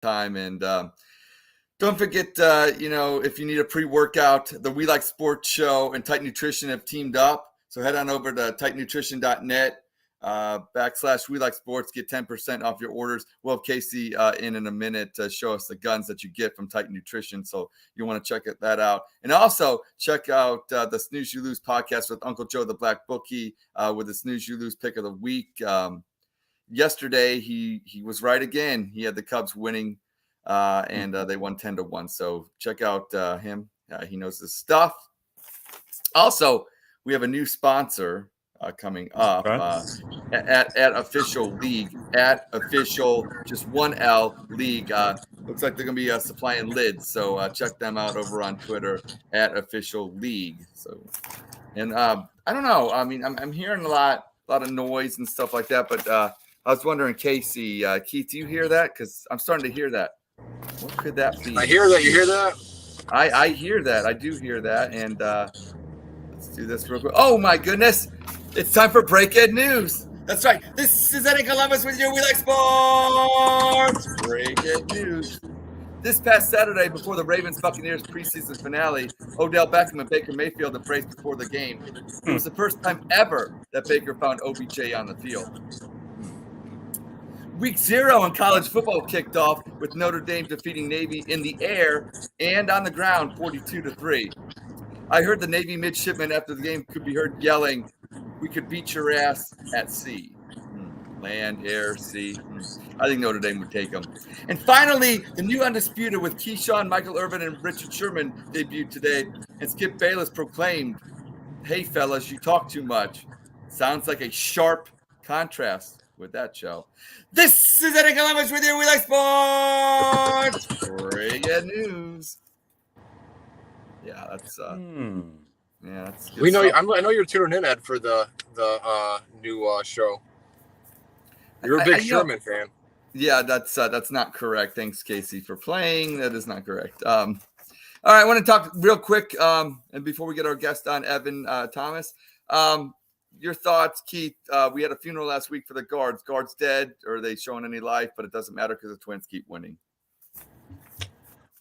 time. And don't forget, if you need a pre-workout, the We Like Sportz Show and Tight Nutrition have teamed up. So head on over to tightnutrition.net /We Like Sportz. Get 10% off your orders. We'll have Casey in a minute to show us the guns that you get from Tight Nutrition. So you want to check that out. And also check out the Snooze You Lose podcast with Uncle Joe, the Black Bookie, with the Snooze You Lose pick of the week. Yesterday, he was right again. He had the Cubs winning. And they won 10-1. So check out him. He knows his stuff. Also, we have a new sponsor coming up at Official League. At Official, just one L League. Looks like they're going to be supplying lids. So check them out over on Twitter at Official League. So, and I don't know. I mean, I'm hearing a lot of noise and stuff like that. But I was wondering, Casey, Keith, do you hear that? Because I'm starting to hear that. What could that be? I hear that. You hear that? I hear that. I do hear that. And let's do this real quick. Oh, my goodness. It's time for Breakhead News. That's right. This is Eddie Columbus with your We Like Sportz Breakhead News. This past Saturday, before the Ravens-Buccaneers preseason finale, Odell Beckham and Baker Mayfield embraced before the game. It was the first time ever that Baker found OBJ on the field. Week 0 in college football kicked off with Notre Dame defeating Navy in the air and on the ground 42-3. I heard the Navy midshipmen after the game could be heard yelling, "We could beat your ass at sea." Land, air, sea. I think Notre Dame would take them. And finally, the new Undisputed with Keyshawn, Michael Irvin, and Richard Sherman debuted today. And Skip Bayless proclaimed, "Hey, fellas, you talk too much." Sounds like a sharp contrast with that show. This is Eddie Columbus with you. We Like Sportz. Breakhead News. Yeah, that's that's good we know. stuff. I know you're tuning in, Ed, for the new show. You're a big Sherman fan. Yeah, that's not correct. Thanks, Casey, for playing. That is not correct. All right, I want to talk real quick, and before we get our guest on, Evan Thomas. Your thoughts, Keith? We had a funeral last week for the guards. Guards dead, or are they showing any life? But it doesn't matter because the Twins keep winning.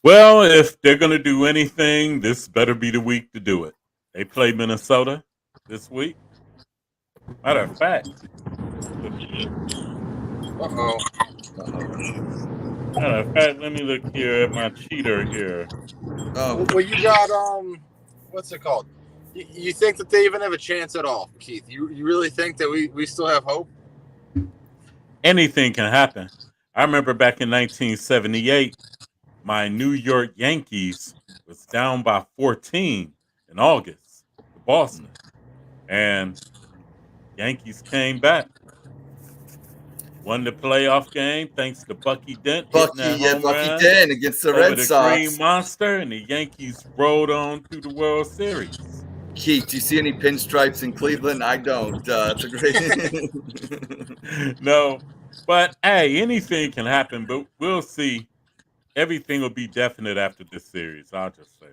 Well, if they're going to do anything, this better be the week to do it. They play Minnesota this week. Matter of fact. Matter of fact, let me look here at my cheater here. Well, you got, what's it called? You think that they even have a chance at all, Keith? You really think that we still have hope? Anything can happen. I remember back in 1978, my New York Yankees was down by 14 in August to Boston. And Yankees came back. Won the playoff game thanks to Bucky Dent. Bucky Dent against the Red Sox. Green Monster, and the Yankees rolled on to the World Series. Keith, do you see any pinstripes in Cleveland? I don't. It's a great. No, but hey, anything can happen. But we'll see. Everything will be definite after this series. I'll just say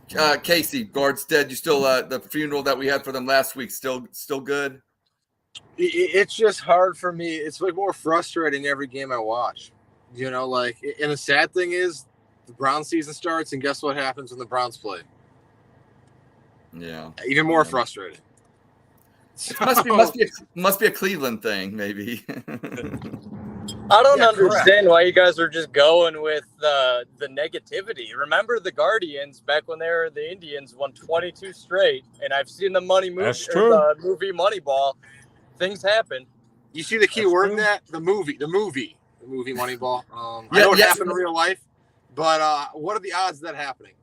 that. Casey, guards dead. You still the funeral that we had for them last week still good? It's just hard for me. It's like more frustrating every game I watch. You know, like, and the sad thing is, the Browns season starts, and guess what happens when the Browns play? Yeah, even more frustrating. It must be a Cleveland thing, maybe. I don't understand why you guys are just going with the negativity. Remember the Guardians back when they were the Indians won 22 straight, and I've seen the movie Moneyball. Things happen. You see the key word in that? The movie Moneyball. I know it happened in real life, but what are the odds of that happening?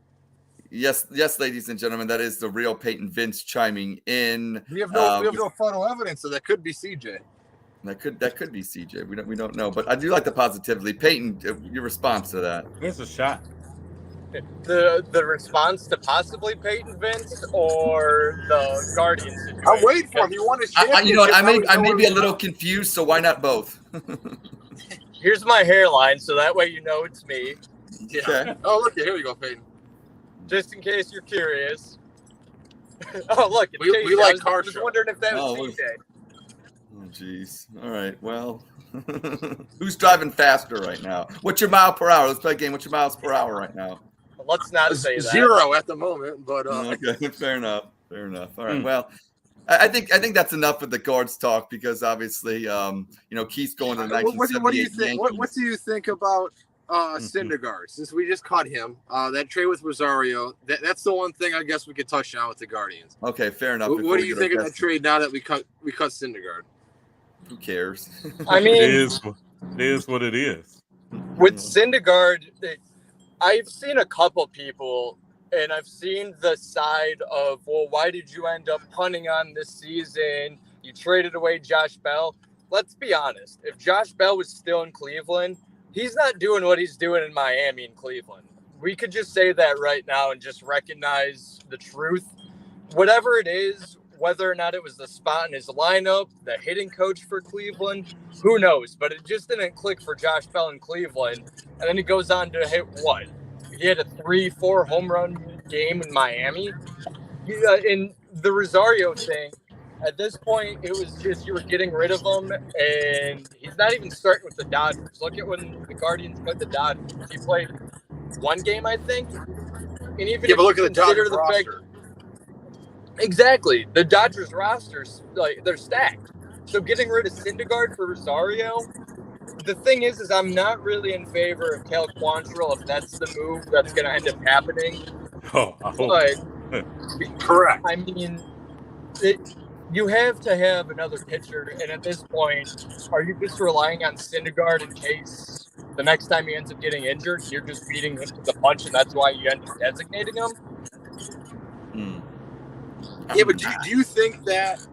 Yes, ladies and gentlemen, that is the real Peyton Vince chiming in. We have no photo evidence, so that could be CJ. That could be CJ. We don't know, but I do like the positivity. Peyton, your response to that? Here's a shot. The response to possibly Peyton Vince or the Guardians situation? I'm waiting for him. You want his championship? You know what? I may be a little confused, so why not both? Here's my hairline, so that way you know it's me. Yeah. Okay. Oh, look, here we go, Peyton. Just in case you're curious. Oh, look, it's we like car I was wondering if that was CJ. geez. All right. Well, who's driving faster right now? What's your mile per hour? Let's play a game. What's your miles per hour right now? Let's not say that. 0 at the moment, but Okay, fair enough. All right. Hmm. Well, I think that's enough of the guards talk because obviously, Keith's going to the 1978 what do you think? Yankees. What do you think about Syndergaard? Since we just cut him, that trade with Rosario, that's the one thing I guess we could touch on with the Guardians. Okay, fair enough. What do you think of that trade now that we cut Syndergaard? Who cares? I mean, It is what it is. with Syndergaard, I've seen a couple people, and I've seen the side of, well, why did you end up punting on this season? You traded away Josh Bell. Let's be honest. If Josh Bell was still in Cleveland, he's not doing what he's doing in Miami and Cleveland. We could just say that right now and just recognize the truth. Whatever it is, whether or not it was the spot in his lineup, the hitting coach for Cleveland, who knows? But it just didn't click for Josh Bell in Cleveland. And then he goes on to hit what? He had a 3-4 home run game in Miami. In the Rosario thing, at this point, it was just you were getting rid of him, and he's not even starting with the Dodgers. Look at when the Guardians played the Dodgers. He played one game, I think. And even Yeah, but look at the Dodgers roster. Exactly. The Dodgers rosters, they're stacked. So getting rid of Syndergaard for Rosario, the thing is I'm not really in favor of Cal Quantrill if that's the move that's going to end up happening. Oh, I hope. But, correct. I mean, you have to have another pitcher, and at this point, are you just relying on Syndergaard in case the next time he ends up getting injured, you're just beating him to the punch, and that's why you end up designating him? Yeah, but do you think that?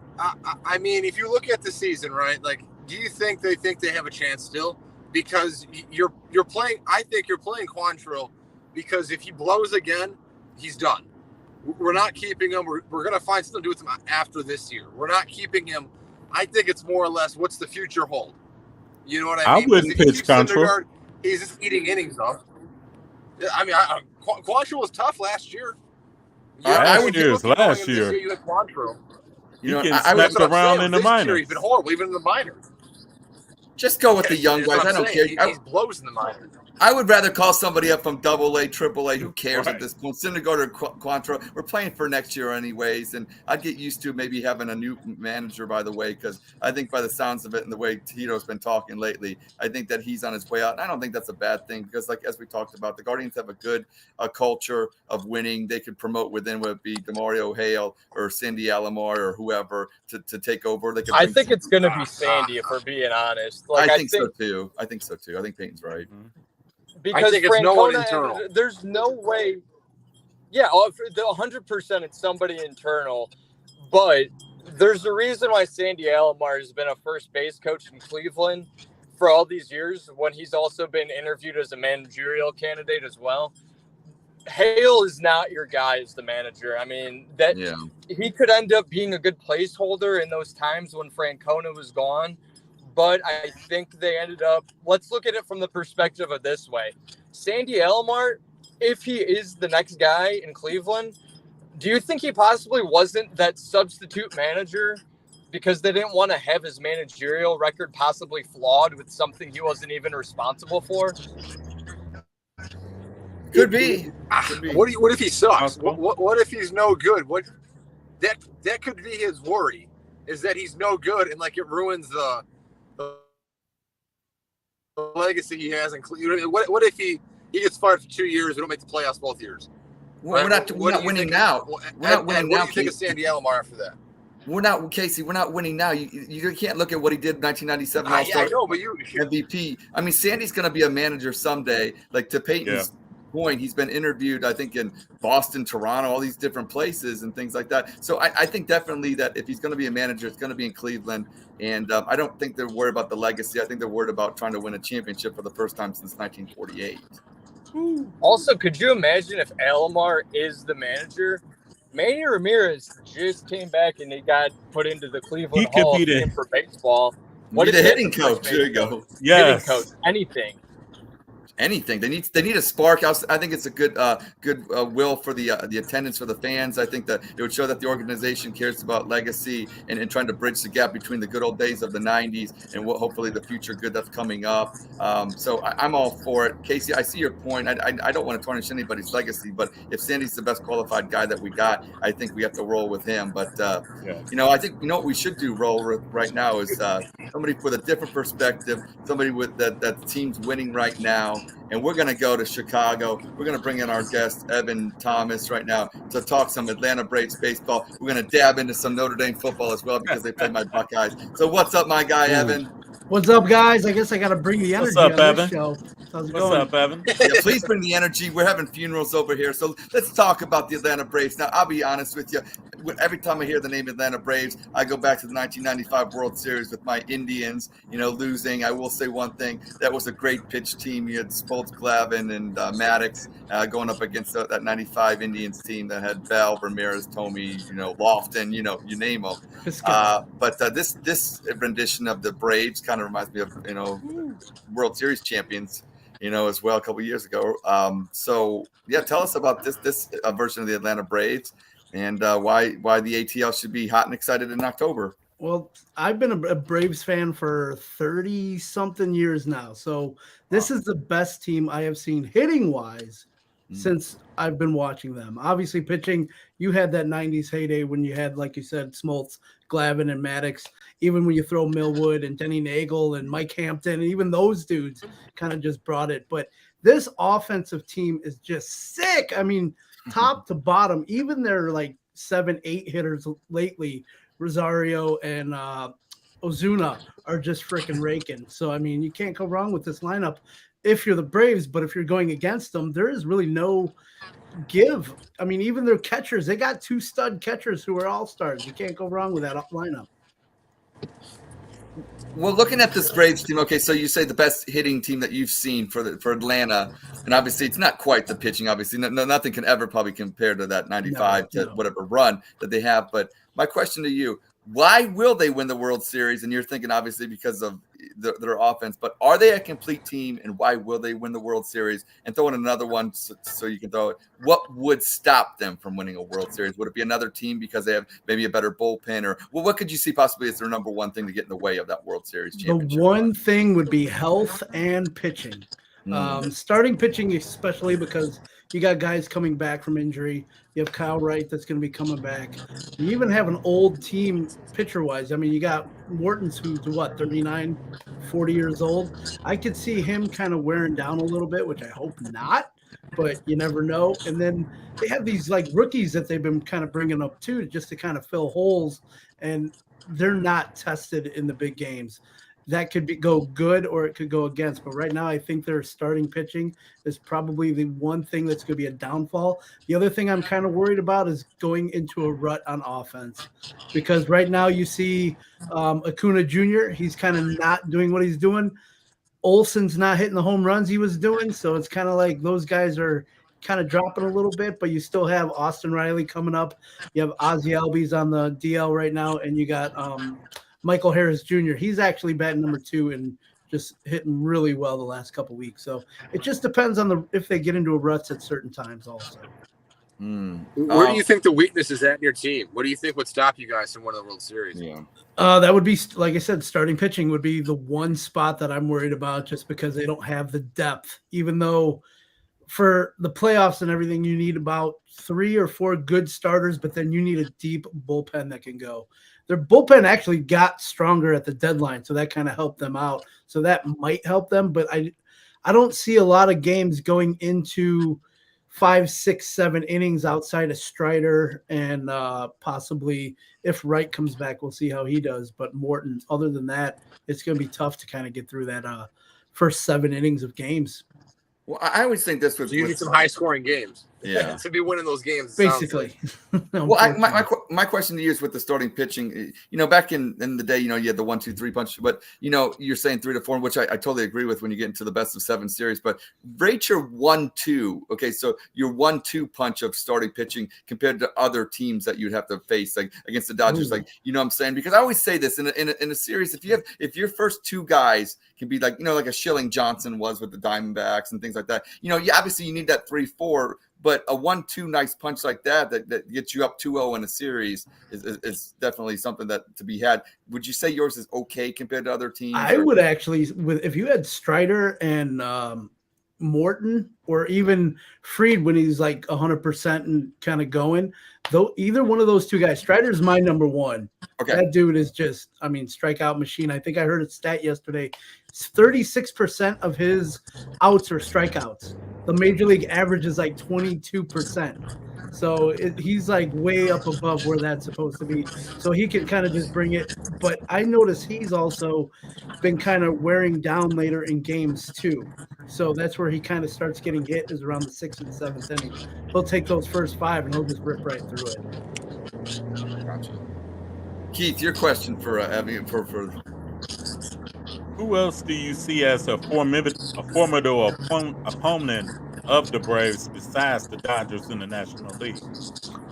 I mean, if you look at the season, right? Like, do you think they have a chance still? Because you're playing. I think you're playing Quantrill because if he blows again, he's done. We're not keeping him. We're going to find something to do with him after this year. We're not keeping him. I think it's more or less what's the future hold. You know what I mean? I wouldn't pitch Quantrill. He's just eating innings up. I mean, Quantrill was tough last year. Last year. You had Quantrill. I was around in the minors. He's been horrible, even in the minors. Just go with the young guys. I don't care. He blows in the minors. I would rather call somebody up from AA, AAA. Who cares at this point? Syndergaard or Quantrill. We're playing for next year anyways, and I'd get used to maybe having a new manager, by the way, because I think by the sounds of it and the way Tito's been talking lately, I think that he's on his way out. And I don't think that's a bad thing because, like as we talked about, the Guardians have a good culture of winning. They could promote within, whether it be DeMario Hale or Sandy Alomar or whoever to take over. They could I think it's going to be Sandy, if we're being honest. I think so too. I think Peyton's right. Because I think it's no one internal. There's no way. Yeah, 100% it's somebody internal. But there's a reason why Sandy Alomar has been a first base coach in Cleveland for all these years when he's also been interviewed as a managerial candidate as well. Hale is not your guy as the manager. I mean, he could end up being a good placeholder in those times when Francona was gone. But I think they ended up, let's look at it from the perspective of this way. Sandy Alomar, if he is the next guy in Cleveland, do you think he possibly wasn't that substitute manager because they didn't want to have his managerial record possibly flawed with something he wasn't even responsible for? Could be. What if he sucks? What if he's no good? That could be his worry, is that he's no good and it ruins the legacy he has in Cleveland. What if he gets fired for 2 years? We don't make the playoffs both years. We're not winning now. We're not winning now. What do you think of Sandy Alomar after that? We're not, Casey. We're not winning now. You can't look at what he did in 1997 All-Star I know, but MVP. I mean, Sandy's going to be a manager someday. Like to Peyton's point, he's been interviewed, I think, in Boston, Toronto, all these different places and things like that. So I think definitely that if he's going to be a manager, it's going to be in Cleveland. And I don't think they're worried about the legacy. I think they're worried about trying to win a championship for the first time since 1948. Also, could you imagine if Alomar is the manager? Manny Ramirez just came back and he got put into the Cleveland Hall of Fame for baseball. What is the hitting coach? There you go. Hitting coach, anything. anything. They need a spark. I think it's a good will for the attendance for the fans. I think that it would show that the organization cares about legacy and trying to bridge the gap between the good old days of the 90s and what hopefully the future good that's coming up. So I'm all for it. Casey, I see your point. I don't want to tarnish anybody's legacy, but if Sandy's the best qualified guy that we got, I think we have to roll with him. But I think what we should do roll with right now is somebody with a different perspective, somebody with that the team's winning right now. And we're going to go to Chicago. We're going to bring in our guest, Evan Thomas, right now to talk some Atlanta Braves baseball. We're going to dab into some Notre Dame football as well because they play my Buckeyes. So what's up, my guy, Evan? What's up, guys? I guess I got to bring the energy on this show. How's it going? What's up, Evan? Yeah, please bring the energy. We're having funerals over here. So let's talk about the Atlanta Braves. Now, I'll be honest with you. Every time I hear the name Atlanta Braves, I go back to the 1995 World Series with my Indians, losing. I will say one thing. That was a great pitch team. You had Spoltz, Glavine, and Maddox going up against that 95 Indians team that had Bell, Ramirez, Tomey, Lofton, you name them. But this rendition of the Braves kind of reminds me of, World Series champions, as well a couple of years ago. So, tell us about this version of the Atlanta Braves and why the ATL should be hot and excited in October. Well, I've been a Braves fan for 30-something years now. So this is the best team I have seen hitting-wise since I've been watching them. Obviously, pitching, you had that 90s heyday when you had, like you said, Smoltz, Glavine, and Maddox. Even when you throw Millwood and Denny Nagel and Mike Hampton, even those dudes kind of just brought it. But this offensive team is just sick. I mean, top to bottom, even their 7-8 hitters lately, Rosario and Ozuna are just freaking raking. So, I mean, you can't go wrong with this lineup if you're the Braves, but if you're going against them, there is really no give. I mean, even their catchers, they got 2 stud catchers who are all-stars. You can't go wrong with that lineup. Well, looking at this Braves team, okay, so you say the best hitting team that you've seen for Atlanta, and obviously it's not quite the pitching. Obviously, nothing can ever probably compare to that 95 to whatever run that they have. But my question to you, why will they win the World Series? And you're thinking obviously because of their offense, but are they a complete team, and why will they win the World Series? And throw in another one so you can throw it. What would stop them from winning a World Series? Would it be another team because they have maybe a better bullpen, or what could you see possibly as their number one thing to get in the way of that World Series championship? The one thing would be health and pitching. Starting pitching, especially because you got guys coming back from injury. You have Kyle Wright that's going to be coming back. You even have an old team pitcher-wise. I mean, you got Morton's who's 39, 40 years old. I could see him kind of wearing down a little bit, which I hope not, but you never know. And then they have these rookies that they've been kind of bringing up too, just to kind of fill holes, and they're not tested in the big games. That could go good or it could go against. But right now, I think their starting pitching is probably the one thing that's going to be a downfall. The other thing I'm kind of worried about is going into a rut on offense, because right now you see Acuna Jr., he's kind of not doing what he's doing. Olsen's not hitting the home runs he was doing. So it's kind of like those guys are kind of dropping a little bit, but you still have Austin Riley coming up. You have Ozzie Albies on the DL right now, and you got Michael Harris Jr. He's actually batting number 2 and just hitting really well the last couple of weeks. So it just depends on if they get into a rut at certain times also. Where do you think the weakness is at in your team? What do you think would stop you guys from winning the World Series? Yeah. That would be, like I said, starting pitching would be the one spot that I'm worried about, just because they don't have the depth, even though for the playoffs and everything, you need about 3 or 4 good starters, but then you need a deep bullpen that can go. Their bullpen actually got stronger at the deadline, so that kind of helped them out. So that might help them, but I don't see a lot of games going into 5, 6, 7 innings outside of Strider and possibly if Wright comes back, we'll see how he does. But Morton, other than that, it's going to be tough to kind of get through that first 7 innings of games. Well, I always think this was you need some high-scoring games. Yeah. to be winning those games. Basically. Well, my question to you is with the starting pitching, back in the day, you had the 1-2-3 punch, but you're saying 3 to 4, which I totally agree with when you get into the best of 7 series, but rate your 1-2. Okay. So your 1-2 punch of starting pitching compared to other teams that you'd have to face, like against the Dodgers, like, what I'm saying? Because I always say this in a series, if your first 2 guys can be like, like a Schilling Johnson was with the Diamondbacks and things like that, obviously you need that 3-4. But a 1-2 nice punch like that gets you up 2-0 in a series is definitely something that to be had. Would you say yours is okay compared to other teams? I would actually, if you had Strider and Morton or even Fried when he's like 100% and kind of going, though either one of those 2 guys, Strider's my number 1. Okay. That dude is just, strikeout machine. I think I heard a stat yesterday. 36% of his outs are strikeouts. The major league average is like 22%. So he's like way up above where that's supposed to be. So he can kind of just bring it. But I notice he's also been kind of wearing down later in games too. So that's where he kind of starts getting hit is around the 6th and 7th inning. He'll take those first 5 and he'll just rip right through it. Gotcha. Keith, your question for who else do you see as a formidable opponent of the Braves besides the Dodgers in the National League?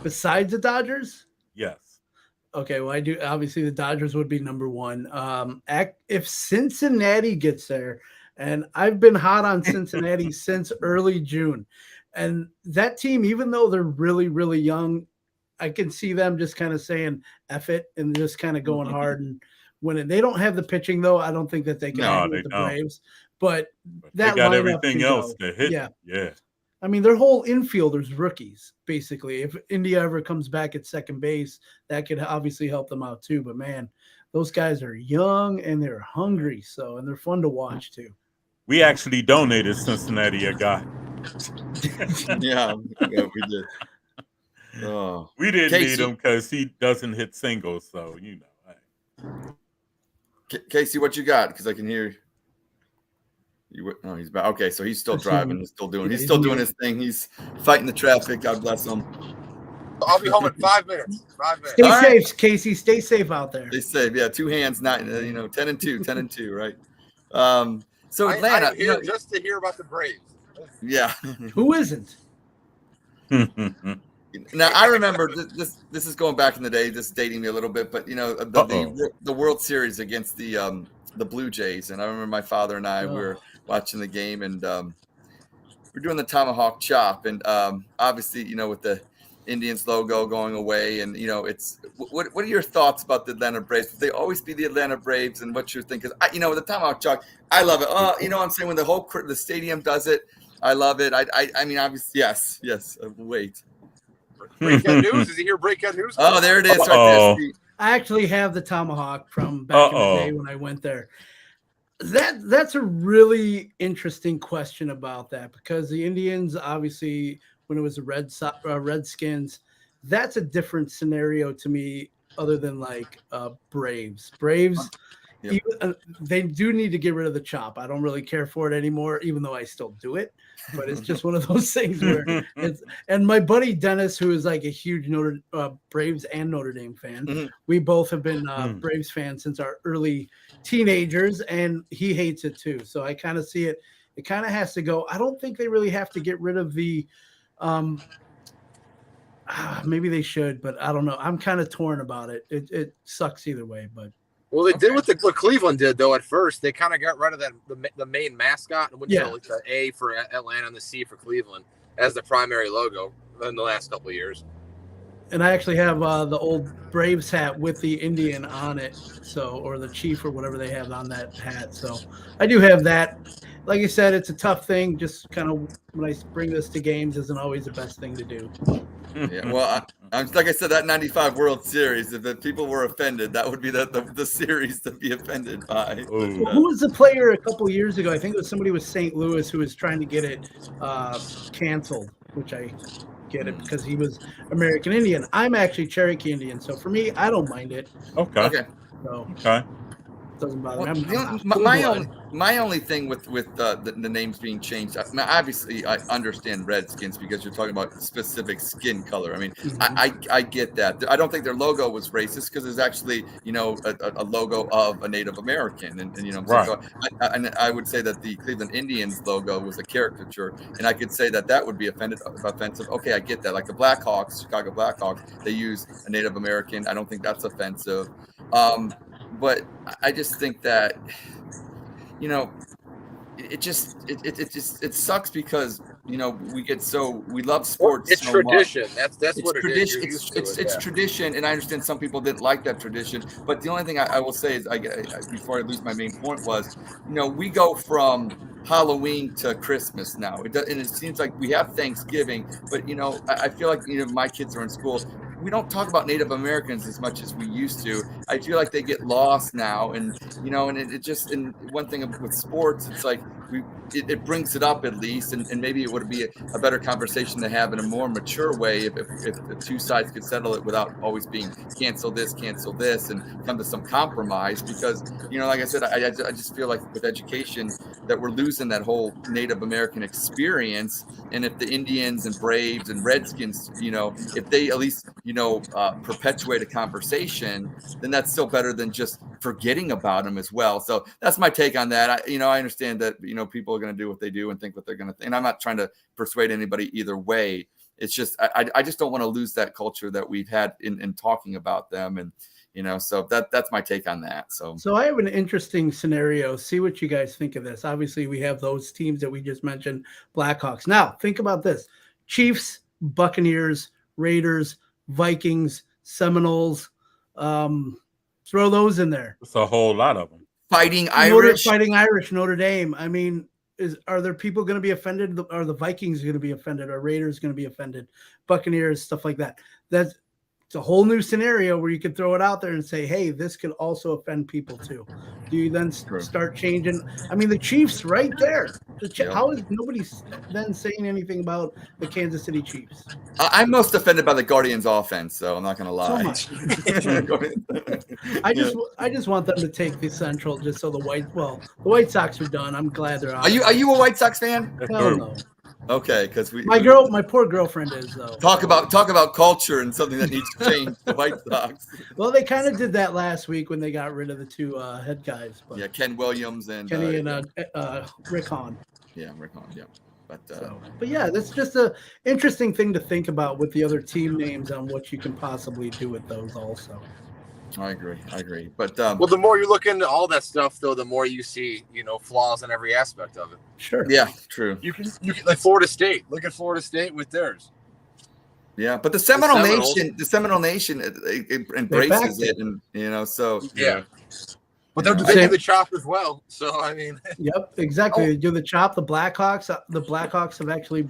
Besides the Dodgers? Yes. Okay, well, I do. Obviously, the Dodgers would be number 1. If Cincinnati gets there, and I've been hot on Cincinnati since early June, and that team, even though they're really, really young, I can see them just kind of saying F it and just kind of going hard and winning. They don't have the pitching, though. I don't think that they can hang with the Braves. But that they got lineup everything else to hit. Yeah. Their whole infielders rookies, basically. If India ever comes back at second base, that could obviously help them out too. But man, those guys are young and they're hungry, and they're fun to watch too. We actually donated Cincinnati a guy. yeah, we did. Oh. We didn't need him because he doesn't hit singles, so Casey, what you got? Because I can hear you. No, he's back. Okay, so he's still driving. He's still doing. He's still doing his thing. He's fighting the traffic. God bless him. I'll be home in 5 minutes. 5 minutes. Stay safe, Casey. Stay safe out there. Stay safe. Yeah, 2 hands, not 10 and 2, 10 and 2, right? So Atlanta, I'm here just to hear about the Braves. Yeah. Who isn't? Now I remember this is going back in the day. This is dating me a little bit, but the World Series against the Blue Jays, and I remember my father and I were watching the game, and we're doing the tomahawk chop, and obviously with the Indians logo going away, and it's what are your thoughts about the Atlanta Braves? Would they always be the Atlanta Braves, and what's your thing? Because with the tomahawk chop, I love it. I'm saying when the stadium does it, I love it. I mean obviously yes. Wait. Breakout news. Is he here? Breakout news. Oh, there it is. Right there. I actually have the tomahawk from back in the day when I went there. That's a really interesting question about that, because the Indians, obviously, when it was the Redskins, that's a different scenario to me, other than like Braves. Yep. They do need to get rid of the chop. I don't really care for it anymore, even though I still do it. But it's just one of those things where and my buddy Dennis, who is like a huge Braves and Notre Dame fan, we both have been Braves fans since our early teenagers, and he hates it too. So I kind of see it. It kind of has to go. I don't think they really have to get rid of the maybe they should, but I don't know. I'm kind of torn about it. It sucks either way, but. Well, they did what Cleveland did, though. At first, they kind of got rid of the main mascot and went to like the A for Atlanta and the C for Cleveland as the primary logo in the last couple of years. And I actually have the old Braves hat with the Indian on it, or the Chief or whatever they have on that hat. So I do have that. Like I said, it's a tough thing. Just kind of when I bring this to games, isn't always the best thing to do. Yeah, well, like I said, that '95 World Series, if the people were offended, that would be the series to be offended by. Well, who was the player a couple years ago? I think it was somebody with St. Louis who was trying to get it canceled, which I get it because he was American Indian. I'm actually Cherokee Indian, so for me, I don't mind it. Okay. So. Okay. Doesn't bother Well, me. my only thing with the names being changed, I mean, obviously I understand Redskins because you're talking about specific skin color. I mean, I get that. I don't think their logo was racist because it's actually, you know, a logo of a Native American, and you know what I'm saying? So and I would say that the Cleveland Indians logo was a caricature, and I could say that would be offensive. Okay, I get that. Like the Blackhawks, Chicago Blackhawks, they use a Native American. I don't think that's offensive. But I just think that, you know, it sucks because, you know, we love sports. It's so tradition. Much. That's what tradition. It is. It's tradition, and I understand some people didn't like that tradition. But the only thing I will say is, before I lose my main point was, you know, we go from Halloween to Christmas now. And it seems like we have Thanksgiving, but you know, I feel like, you know, my kids are in school. We don't talk about Native Americans as much as we used to. I feel like they get lost now, and you know, and it just, and one thing with sports, it's like it brings it up at least, and maybe it would be a better conversation to have in a more mature way if the two sides could settle it without always being cancel this, and come to some compromise. Because, you know, like I said, I just feel like with education that we're losing that whole Native American experience. And if the Indians and Braves and Redskins, you know, if they at least, you know, perpetuate a conversation, then that's still better than just forgetting about them as well. So that's my take on that. I understand that, you know, people are going to do what they do and think what they're going to think. And I'm not trying to persuade anybody either way. It's just, I just don't want to lose that culture that we've had in talking about them. And, you know, so that's my take on that. So I have an interesting scenario. See what you guys think of this. Obviously, we have those teams that we just mentioned, Blackhawks. Now, think about this: Chiefs, Buccaneers, Raiders, Vikings, Seminoles. Throw those in there. It's a whole lot of them. Fighting Irish, Notre Dame. I mean, are there people going to be offended? Are the Vikings going to be offended? Are Raiders going to be offended? Buccaneers, stuff like that. It's a whole new scenario where you could throw it out there and say, hey, this could also offend people too. Do you then start changing? I mean, the Chiefs right there. How is nobody then saying anything about the Kansas City Chiefs? I'm most offended by the Guardians offense, so I'm not going to lie. I just want them to take the Central just so the White Sox are done. I'm glad they're out. Are you a White Sox fan? Hell no. Okay, because my poor girlfriend is though. Talk about culture and something that needs to change. The White Sox. Well, they kind of did that last week when they got rid of the two head guys. But yeah, Ken Williams and Kenny and Rick Hahn. Yeah, Rick Hahn. Yeah, but yeah, that's just a interesting thing to think about with the other team names on what you can possibly do with those also. I agree. But well, the more you look into all that stuff, though, the more you see, you know, flaws in every aspect of it. Sure. Yeah, true. You can like Florida State. Look at Florida State with theirs. Yeah, but the Seminole Nation it embraces it, and you know, so yeah. But they do the chop as well. So I mean. Yep, exactly. They do the chop. The Blackhawks have actually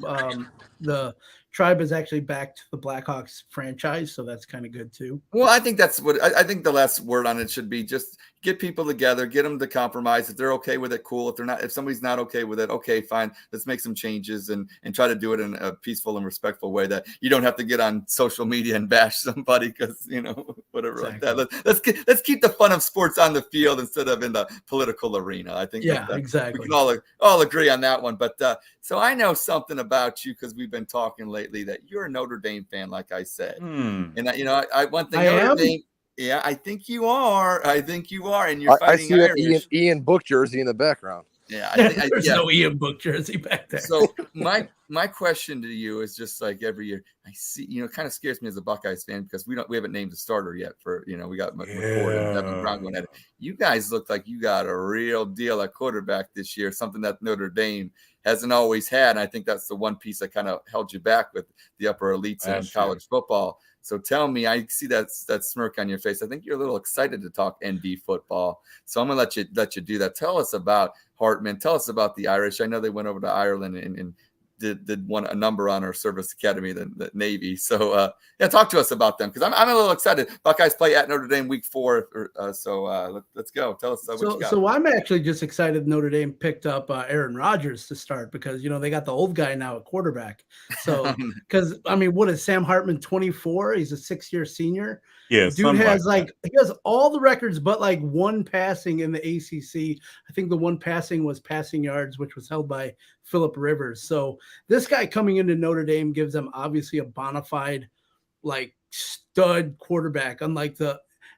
the Tribe is actually backed the Blackhawks franchise, so that's kind of good too. Well, I think that's what I think the last word on it should be: just get people together, get them to compromise. If they're okay with it, cool. If somebody's not okay with it, okay, fine. Let's make some changes and try to do it in a peaceful and respectful way that you don't have to get on social media and bash somebody because, you know, whatever like that. Let's keep the fun of sports on the field instead of in the political arena. I think exactly. We can all agree on that one. But so I know something about you because we've been talking lately that you're a Notre Dame fan, like I said. And you know, one thing Notre Dame. Yeah, I think you are. And you're fighting Irish. I see Ian Book jersey in the background. Yeah, there's no Ian Book jersey back there. So my question to you is just like every year I see, you know, it kind of scares me as a Buckeyes fan because we haven't named a starter yet for, you know, we got McCord and Devin Brown going at it. You guys look like you got a real deal at quarterback this year, something that Notre Dame hasn't always had. And I think that's the one piece that kind of held you back with the upper elites in college football. So tell me, I see that smirk on your face. I think you're a little excited to talk ND football. So I'm gonna let you do that. Tell us about Hartman. Tell us about the Irish. I know they went over to Ireland and did a number on our service academy, the Navy. So talk to us about them, because I'm a little excited. Buckeyes play at Notre Dame week 4. Let's go. Tell us what you got. So I'm actually just excited Notre Dame picked up Aaron Rodgers to start, because they got the old guy now at quarterback. So because what is Sam Hartman 24? He's a 6-year senior. Yeah, dude has he has all the records but like one passing in the ACC. I think the one passing was passing yards, which was held by Phillip Rivers. So this guy coming into Notre Dame gives them obviously a bona fide stud quarterback, unlike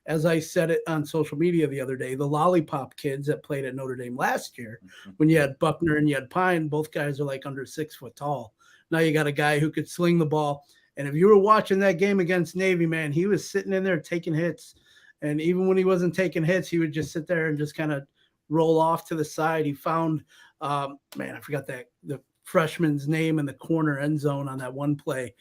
as I said it on social media the other day, the lollipop kids that played at Notre Dame last year, when you had Buckner and you had Pine. Both guys are like under 6 foot tall. Now you got a guy who could sling the ball. And if you were watching that game against Navy, man, he was sitting in there taking hits. And even when he wasn't taking hits, he would just sit there and just kind of roll off to the side. He found, I forgot the freshman's name in the corner end zone on that one play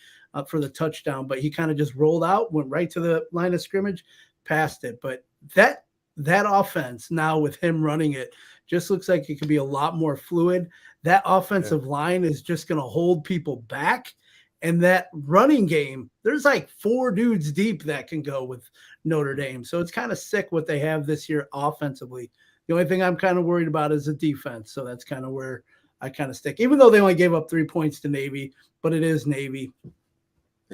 for the touchdown. But he kind of just rolled out, went right to the line of scrimmage, passed it. But that offense now with him running it just looks like it could be a lot more fluid. That offensive line is just going to hold people back. And that running game, there's like 4 dudes deep that can go with Notre Dame. So it's kind of sick what they have this year offensively. The only thing I'm kind of worried about is the defense. So that's kind of where I kind of stick, even though they only gave up 3 points to Navy, but it is Navy.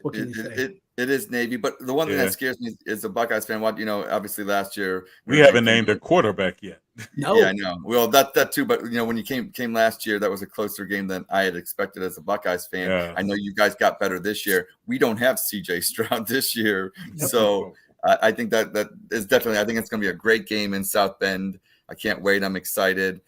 What can you say? It is Navy, but the one thing that scares me is a Buckeyes fan. Obviously last year we haven't named a quarterback yet. No. Yeah, I know. Well, that too, but when you came last year, that was a closer game than I had expected as a Buckeyes fan. Yeah. I know you guys got better this year. We don't have CJ Stroud this year, so I think that is definitely. I think it's going to be a great game in South Bend. I can't wait. I'm excited.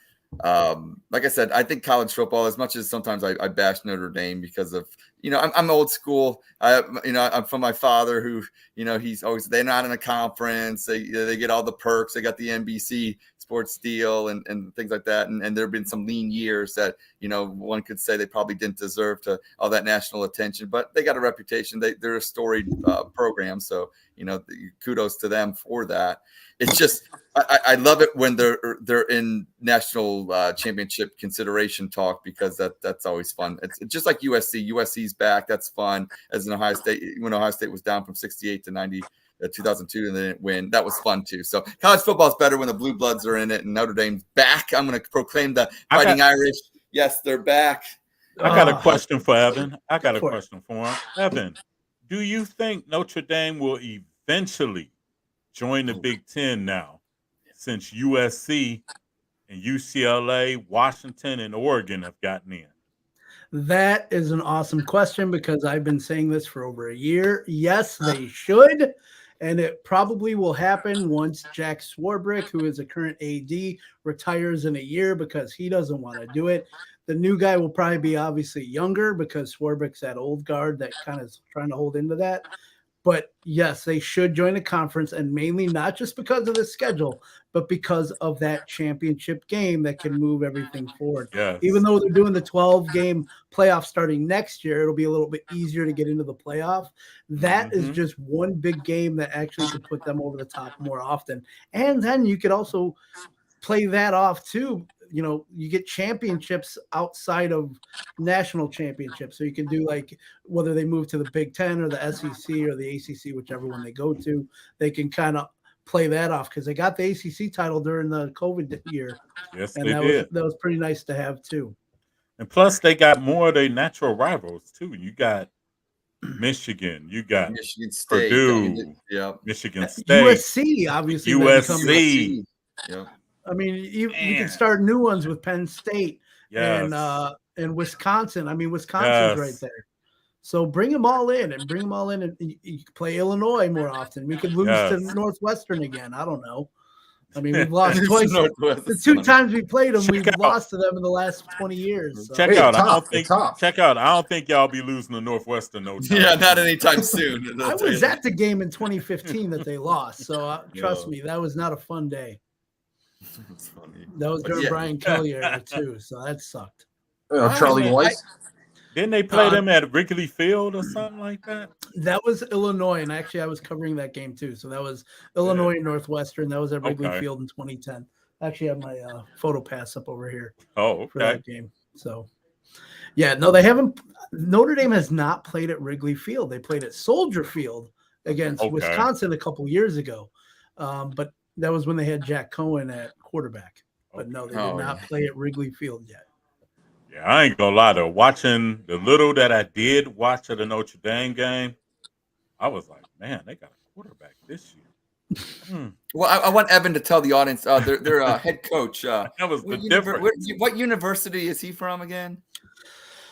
Like I said, I think college football, as much as sometimes I bash Notre Dame because of, I'm old school. I'm from my father who, he's always, they're not in a conference. They get all the perks. They got the NBC sports deal and things like that. And there have been some lean years that, one could say they probably didn't deserve all that national attention, but they got a reputation. They're a storied program. So, kudos to them for that. It's just, I love it when they're in national championship consideration talk, because that's always fun. It's just like USC. USC's back. That's fun. As in Ohio State, when Ohio State was down from 68 to 90, 2002, and they didn't win. That was fun too. So college football is better when the Blue Bloods are in it, and Notre Dame's back. I'm going to proclaim the Fighting Irish. Yes, they're back. I got a question for Evan. Evan, do you think Notre Dame will eventually join the Big Ten now, since USC and UCLA, Washington, and Oregon have gotten in? That is an awesome question, because I've been saying this for over a year. Yes, they should. And it probably will happen once Jack Swarbrick, who is a current AD, retires in a year, because he doesn't want to do it. The new guy will probably be obviously younger, because Swarbrick's that old guard that kind of is trying to hold into that. But yes, they should join the conference, and mainly not just because of the schedule, but because of that championship game that can move everything forward. Yes. Even though they're doing the 12-game playoff starting next year, it'll be a little bit easier to get into the playoff. That is just one big game that actually could put them over the top more often. And then you could also play that off too. You get championships outside of national championships. So you can do whether they move to the Big Ten or the SEC or the ACC, whichever one they go to, they can kind of play that off, because they got the ACC title during the COVID year. Yes, and they did. That was pretty nice to have too. And plus they got more of their natural rivals too. You got Michigan, you got Michigan State, Purdue, Michigan State, USC, obviously. USC. Yeah. I mean, you can start new ones with Penn State and Wisconsin. I mean, Wisconsin's right there. So bring them all in, and you can play Illinois more often. We could lose to Northwestern again. I don't know. I mean, we've lost twice. The 2 times we played them, we've lost to them in the last 20 years. So. Check out. I don't think y'all be losing to Northwestern no time. Yeah, not anytime soon. I was at the game in 2015 that they lost. So trust me, that was not a fun day. That's funny. That was during Brian Kelly era too, so that sucked. Charlie Weiss. Didn't they play them at Wrigley Field or something like that? That was Illinois, and actually I was covering that game too. So that was Illinois and Northwestern. That was at Wrigley Field in 2010. I actually have my photo pass up over here. Oh, okay. For that game. So, Yeah, no, they haven't. Notre Dame has not played at Wrigley Field. They played at Soldier Field against Wisconsin a couple years ago. But that was when they had Jack Cohen at quarterback. But no, they did not play at Wrigley Field yet. Yeah, I ain't gonna lie though. Watching the little that I did watch at the Notre Dame game, I was like, man, they got a quarterback this year. Well, I want Evan to tell the audience their head coach. That was the difference. What university is he from again?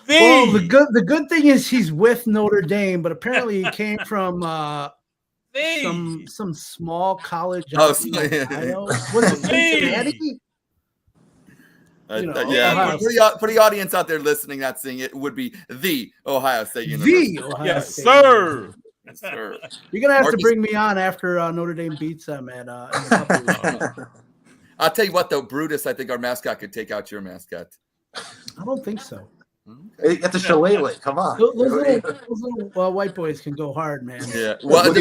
Well, the good thing is he's with Notre Dame, but apparently he came from some small college out in Ohio. Was it Cincinnati? For the audience out there listening, not seeing it, would be the Ohio State University. The Ohio yes, State sir. Yes, sir. You're gonna have to bring me on after Notre Dame beats them at. In a couple of weeks. I'll tell you what, though, Brutus, I think our mascot could take out your mascot. I don't think so. Hey, get the shillelagh. Come on. Those little white boys can go hard, man. Yeah. Well,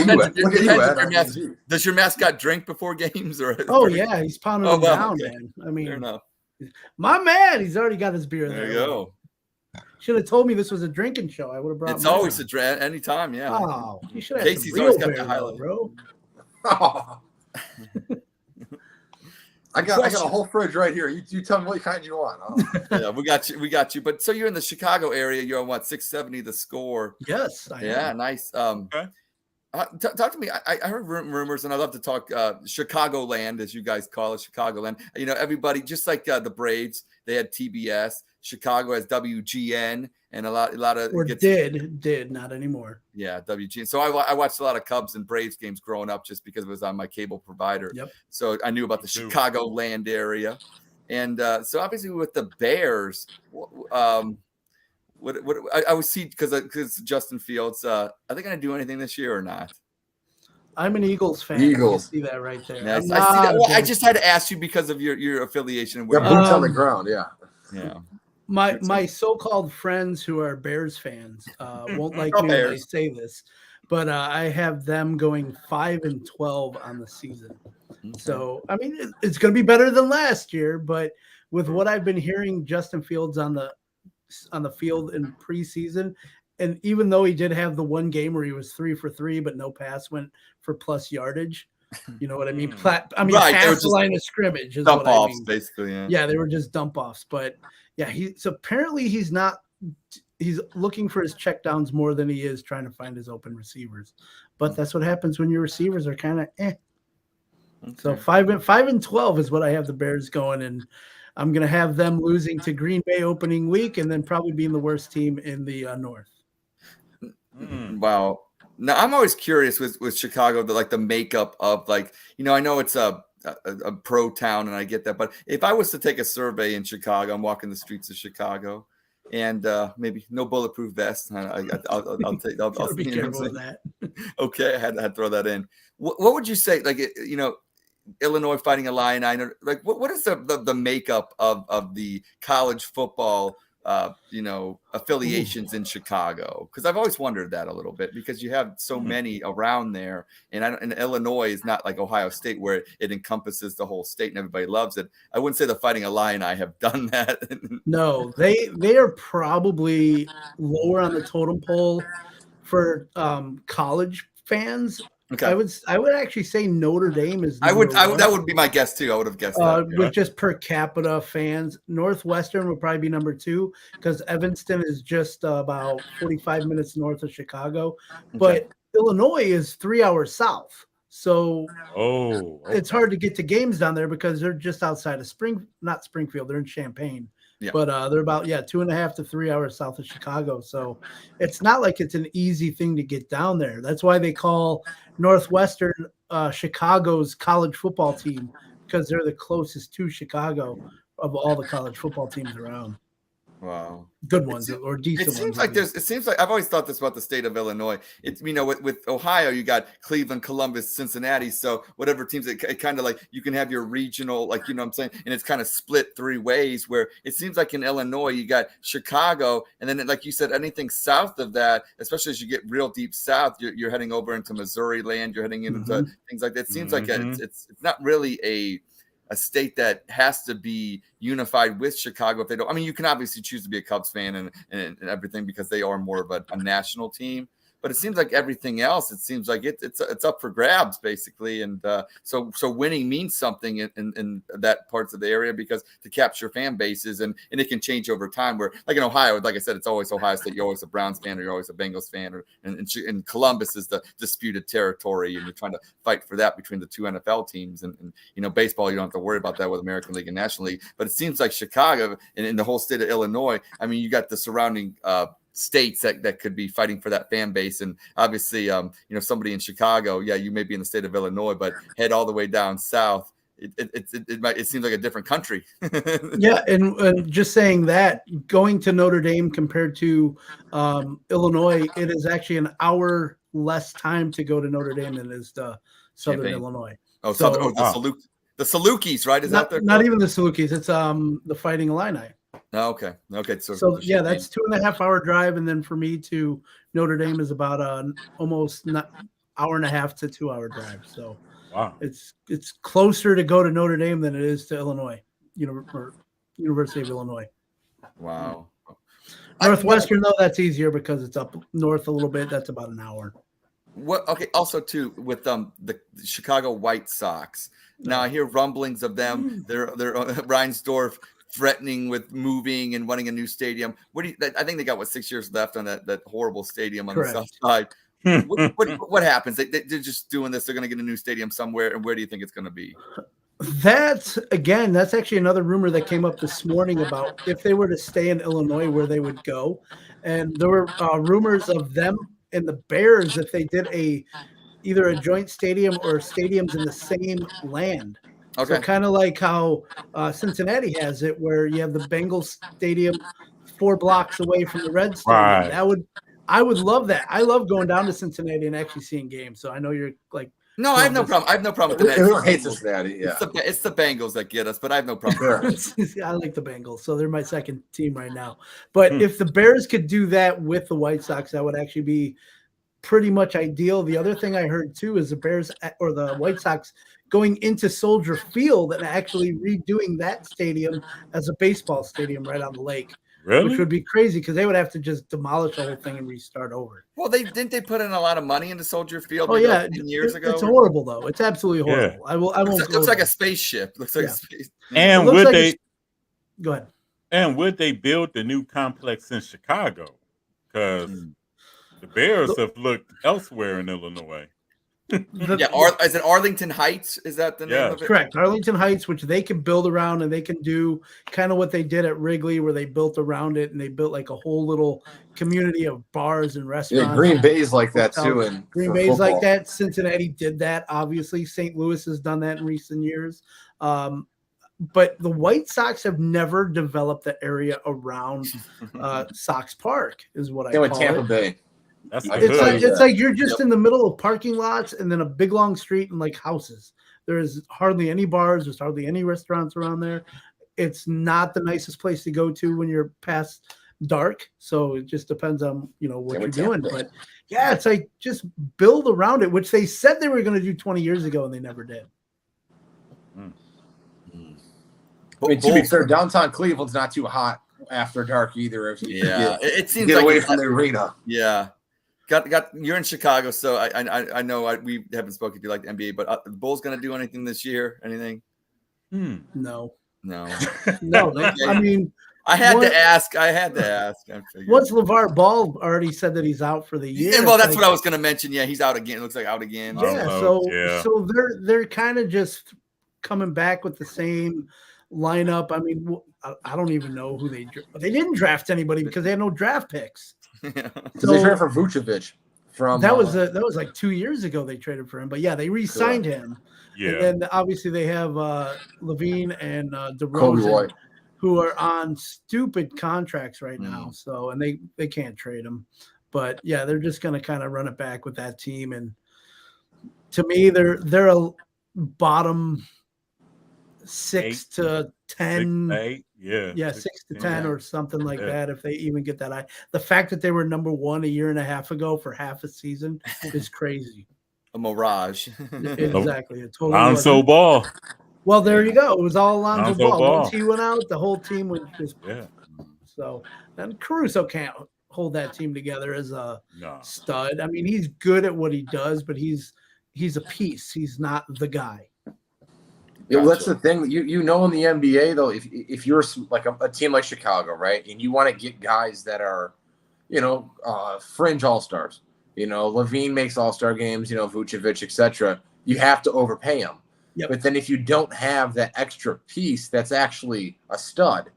does your mascot drink before games? Or yeah, he's pounding them down, man. I mean, my man, he's already got his beer there. There you go. Should have told me this was a drinking show. I would have brought. It's always a anytime, yeah. Oh, you should have. Casey's always got the highlight, bro. Oh. I got a whole fridge right here. You tell me what kind you want. Oh. Yeah, we got you. But so you're in the Chicago area. You're on what, 670 The Score? Yes. I am. Nice. Okay. Talk to me. I heard rumors, and I love to talk Chicagoland, as you guys call it, Chicagoland. You know, everybody, just like the Braves, they had TBS. Chicago has WGN, and a lot of did not anymore. Yeah, WGN. So I watched a lot of Cubs and Braves games growing up, just because it was on my cable provider. Yep. So I knew about the Chicagoland area, and so obviously with the Bears, I would see because Justin Fields. Are they going to do anything this year or not? I'm an Eagles fan. Eagles. You see that right there. Yes, I see that. Well, I just had to ask you because of your affiliation. Your boots on the ground, yeah. Yeah. My so-called friends who are Bears fans won't like me when I say this, but I have them going 5-12 on the season. Okay. So I mean, it's going to be better than last year, but with what I've been hearing, Justin Fields on the field in preseason, and even though he did have the one game where he was 3 for 3, but no pass went for plus yardage. You know what I mean? Past the line of scrimmage is dump what offs, I mean. basically. Yeah, they were just dump offs, but. Yeah, apparently he's looking for his checkdowns more than he is trying to find his open receivers. But that's what happens when your receivers are kind of Okay. So 5-12 is what I have the Bears going, and I'm gonna have them losing to Green Bay opening week, and then probably being the worst team in the North. Wow. Now I'm always curious with Chicago, the makeup of I know it's a pro town, and I get that, but if I was to take a survey in Chicago, I'm walking the streets of Chicago, and maybe no bulletproof vest. I'll be careful of that. Okay, I had to throw that in. What would you say? Illinois Fighting Illini. What is the makeup of the college football? Affiliations in Chicago, because I've always wondered that a little bit, because you have so many around there, and Illinois is not like Ohio State where it encompasses the whole state and everybody loves it. I wouldn't say the Fighting Illini have done that. No, they are probably lower on the totem pole for college fans. Okay. I would actually say Notre Dame is. That would be my guess too. I would have guessed that. With just per capita fans, Northwestern would probably be number 2, because Evanston is just about 45 minutes north of Chicago, but Illinois is 3 hours south. So it's hard to get to games down there because they're just outside of not Springfield. They're in Champaign. Yeah. But they're about 2.5 to 3 hours south of Chicago. So it's not like it's an easy thing to get down there. That's why they call Northwestern Chicago's college football team, because they're the closest to Chicago of all the college football teams around. Wow. Good ones or decent ones. It seems like I've always thought this about the state of Illinois. It's, with Ohio, you got Cleveland, Columbus, Cincinnati. So whatever teams, it kind of you can have your regional, what I'm saying? And it's kind of split 3 ways, where it seems like in Illinois, you got Chicago. And then, like you said, anything south of that, especially as you get real deep south, you're heading over into Missouri land. You're heading into things like that. It seems like it's not really a state that has to be unified with Chicago if they don't. I mean, you can obviously choose to be a Cubs fan and everything because they are more of a national team. But it seems like everything else, it seems like it's up for grabs, basically. And so winning means something in that parts of the area because to capture fan bases, and it can change over time. Where, like in Ohio, like I said, it's always Ohio State. You're always a Browns fan or you're always a Bengals fan. And Columbus is the disputed territory, and you're trying to fight for that between the two NFL teams. And baseball, you don't have to worry about that with American League and National League. But it seems like Chicago and in the whole state of Illinois, I mean, you got the surrounding states that could be fighting for that fan base. And obviously, somebody in Chicago, you may be in the state of Illinois, but head all the way down south. It seems like a different country. Yeah. And just saying that going to Notre Dame compared to Illinois, it is actually an hour less time to go to Notre Dame than it is to Southern Illinois. Oh, so, the Salukis, right? Is not, that not even the Salukis. It's the Fighting Illini. Oh, okay. So that's 2.5 hour drive, and then for me to Notre Dame is about almost hour and a half to 2 hour drive. So wow, it's closer to go to Notre Dame than it is to Illinois, University of Illinois. Wow. Northwestern though, that's easier because it's up north a little bit. That's about an hour. What? Okay. Also, too, with the Chicago White Sox. Now I hear rumblings of them. They're Reinsdorf threatening with moving and wanting a new stadium. I think they got 6 years left on that horrible stadium on Correct. the south side. What happens? They're just doing this. They're going to get a new stadium somewhere. And where do you think it's going to be? That's actually another rumor that came up this morning about if they were to stay in Illinois, where they would go. And there were rumors of them and the Bears if they did either a joint stadium or stadiums in the same land. Okay. So kind of like how Cincinnati has it, where you have the Bengals stadium 4 blocks away from the Reds stadium. Right. I would love that. I love going down to Cincinnati and actually seeing games. So I know you're like. No, I have no problem. I have no problem with that. Everyone hates Cincinnati. Yeah, it's the Bengals that get us, but I have no problem. I like the Bengals, so they're my second team right now. But if the Bears could do that with the White Sox, that would actually be pretty much ideal. The other thing I heard too is the Bears or the White Sox going into Soldier Field and actually redoing that stadium as a baseball stadium right on the lake. Really? Which would be crazy because they would have to just demolish the whole thing and restart over. Well, didn't they put in a lot of money into Soldier Field? Oh yeah, 10 years ago. It's horrible though. It's absolutely horrible. Yeah. I won't. It looks like a spaceship. Looks like a space. And Go ahead. And would they build the new complex in Chicago? Because the Bears have looked elsewhere in Illinois. Is it Arlington Heights? Is that the name of it? Correct. Arlington Heights, which they can build around, and they can do kind of what they did at Wrigley, where they built around it and they built like a whole little community of bars and restaurants. Yeah, Green Bay's like that too. And Green Bay's like that. Cincinnati did that. Obviously, St. Louis has done that in recent years. But the White Sox have never developed the area around Sox Park, is what I call it. Tampa Bay. It's like you're just in the middle of parking lots and then a big long street and like houses. There's hardly any bars. There's hardly any restaurants around there. It's not the nicest place to go to when you're past dark. So it just depends on what you're doing. But yeah, it's like just build around it, which they said they were going to do 20 years ago and they never did. I mean, to be fair, downtown Cleveland's not too hot after dark either. If you it seems get like away from the arena. Yeah. You're in Chicago, so I know we haven't spoken to you like the NBA, but the Bulls going to do anything this year? Anything? No. I mean, I had to ask. Once LeVar Ball already said that he's out for the year. Yeah, well, that's what I was going to mention. Yeah, he's out again. It looks like out again. Yeah, so they're kind of just coming back with the same lineup. I mean, I don't even know who they didn't draft anybody because they had no draft picks. So they traded for Vucevic that was like 2 years ago they traded for him, but yeah, they re-signed him. Yeah, and then obviously they have Levine and DeRozan, who are on stupid contracts right now. So and they can't trade them, but yeah, they're just going to kind of run it back with that team. And to me, they're a bottom 6 to 10. 6 to 8. Yeah, 6 to 10 or something like that. If they even get that high, the fact that they were number 1 a year and a half ago for half a season is crazy. A mirage. Exactly. It totally Lonzo Ball. Well, there you go. It was all Alonzo Lonzo Ball. Ball. Once he went out, the whole team was just Yeah. so. And Caruso can't hold that team together as a No. stud. I mean, he's good at what he does, but he's a piece. He's not the guy. Yeah, well, that's the thing. You know, in the NBA though, if you're like a team like Chicago, right, and you want to get guys that are, fringe all-stars. Levine makes all-star games. Vucevic, etc. You have to overpay him. Yep. But then if you don't have that extra piece that's actually a stud,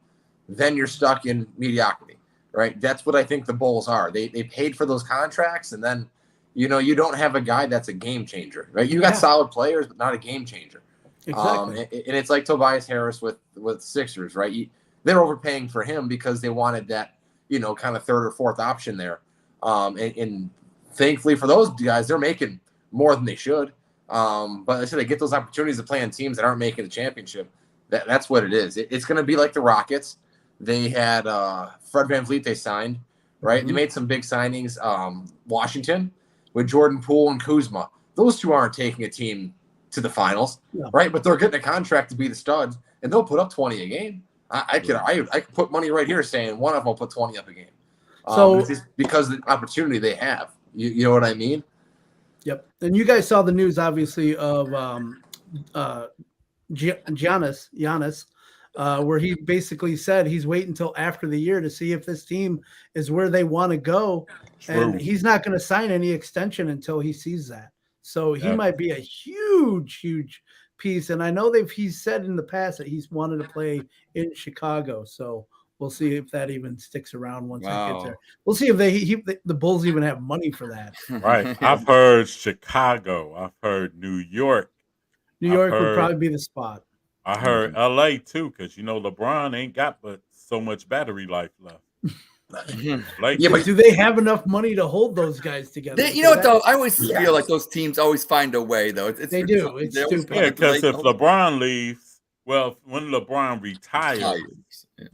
then you're stuck in mediocrity, right? That's what I think the Bulls are. They paid for those contracts, and then, you don't have a guy that's a game changer, right? You got solid players, but not a game changer. Exactly. And it's like Tobias Harris with Sixers, right? They're overpaying for him because they wanted that, kind of third or fourth option there. And thankfully for those guys, they're making more than they should. But I said they get those opportunities to play on teams that aren't making the championship. That's what it is. It's going to be like the Rockets. They had Fred VanVleet they signed, right? Mm-hmm. They made some big signings. Washington with Jordan Poole and Kuzma. Those two aren't taking a team to the finals, right? But they're getting a contract to be the studs, and they'll put up 20 a game. I could put money right here saying one of them will put 20 up a game. So it's just because of the opportunity they have. You know what I mean? Yep. And you guys saw the news, obviously, of Giannis, where he basically said he's waiting until after the year to see if this team is where they want to go. True. And he's not going to sign any extension until he sees that. So he might be a huge, huge piece. And I know he's said in the past that he's wanted to play in Chicago. So we'll see if that even sticks around once he gets there. We'll see if the Bulls even have money for that. Right. I've heard Chicago. I've heard New York. New York would probably be the spot. I heard LA too, because LeBron ain't got but so much battery life left. But do they have enough money to hold those guys together? You know what though? I always feel like those teams always find a way though. They do. It's stupid. Yeah, because if LeBron leaves, when LeBron retires,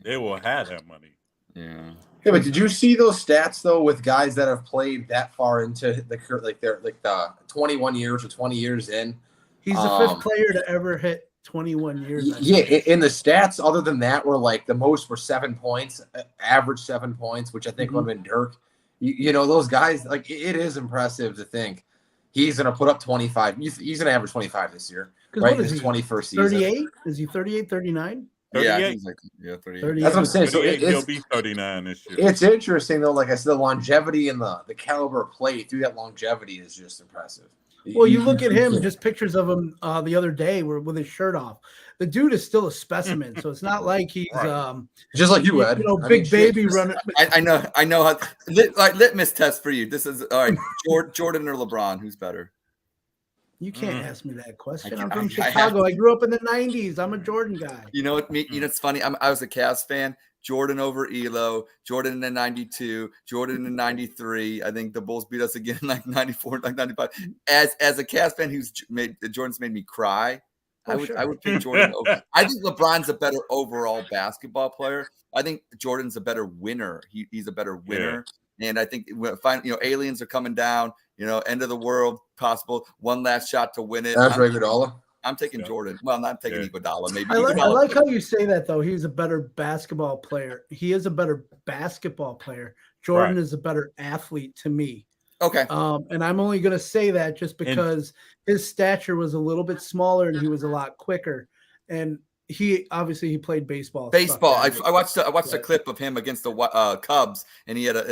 they will have that money. Yeah. Yeah, but did you see those stats though with guys that have played that far into the the 21 years or 20 years in? He's the fifth player to ever hit 21 years. Yeah, in the stats, other than that, were like the most were 7 points, average 7 points, which I think would have been Dirk. Those guys, like it is impressive to think he's going to put up 25. He's going to average 25 this year, right? His 21st season. 38? Is he 38, 39? 38. Yeah, 38. 38. That's what I'm saying. So he'll be 39 this year. It's interesting though. Like I said, the longevity and the caliber of play through that longevity is just impressive. Well, you look at him, just pictures of him the other day with his shirt off. The dude is still a specimen, so it's not like he's just like you, Ed. Big baby running. I know how litmus test for you. This is all right. Jordan or LeBron, who's better? You can't ask me that question. I'm from Chicago. I grew up in the 90s. I'm a Jordan guy. You know what? It's funny. I was a Cavs fan. Jordan over Elo, Jordan in 92, Jordan in 93. I think the Bulls beat us again in like 94, like 95. As a Cavs fan Jordan's made me cry, I would pick Jordan over. I think LeBron's a better overall basketball player. I think Jordan's a better winner. He's a better winner. Yeah. And I think aliens are coming down, end of the world possible. One last shot to win it. That's Iguodala. I'm taking Jordan. Well, not taking Iguodala. Maybe I like how you say that, though. He's a better basketball player. He is a better basketball player. Jordan is a better athlete to me. Okay. And I'm only going to say that just because his stature was a little bit smaller and he was a lot quicker. And he played baseball. I watched a clip of him against the Cubs, and he had a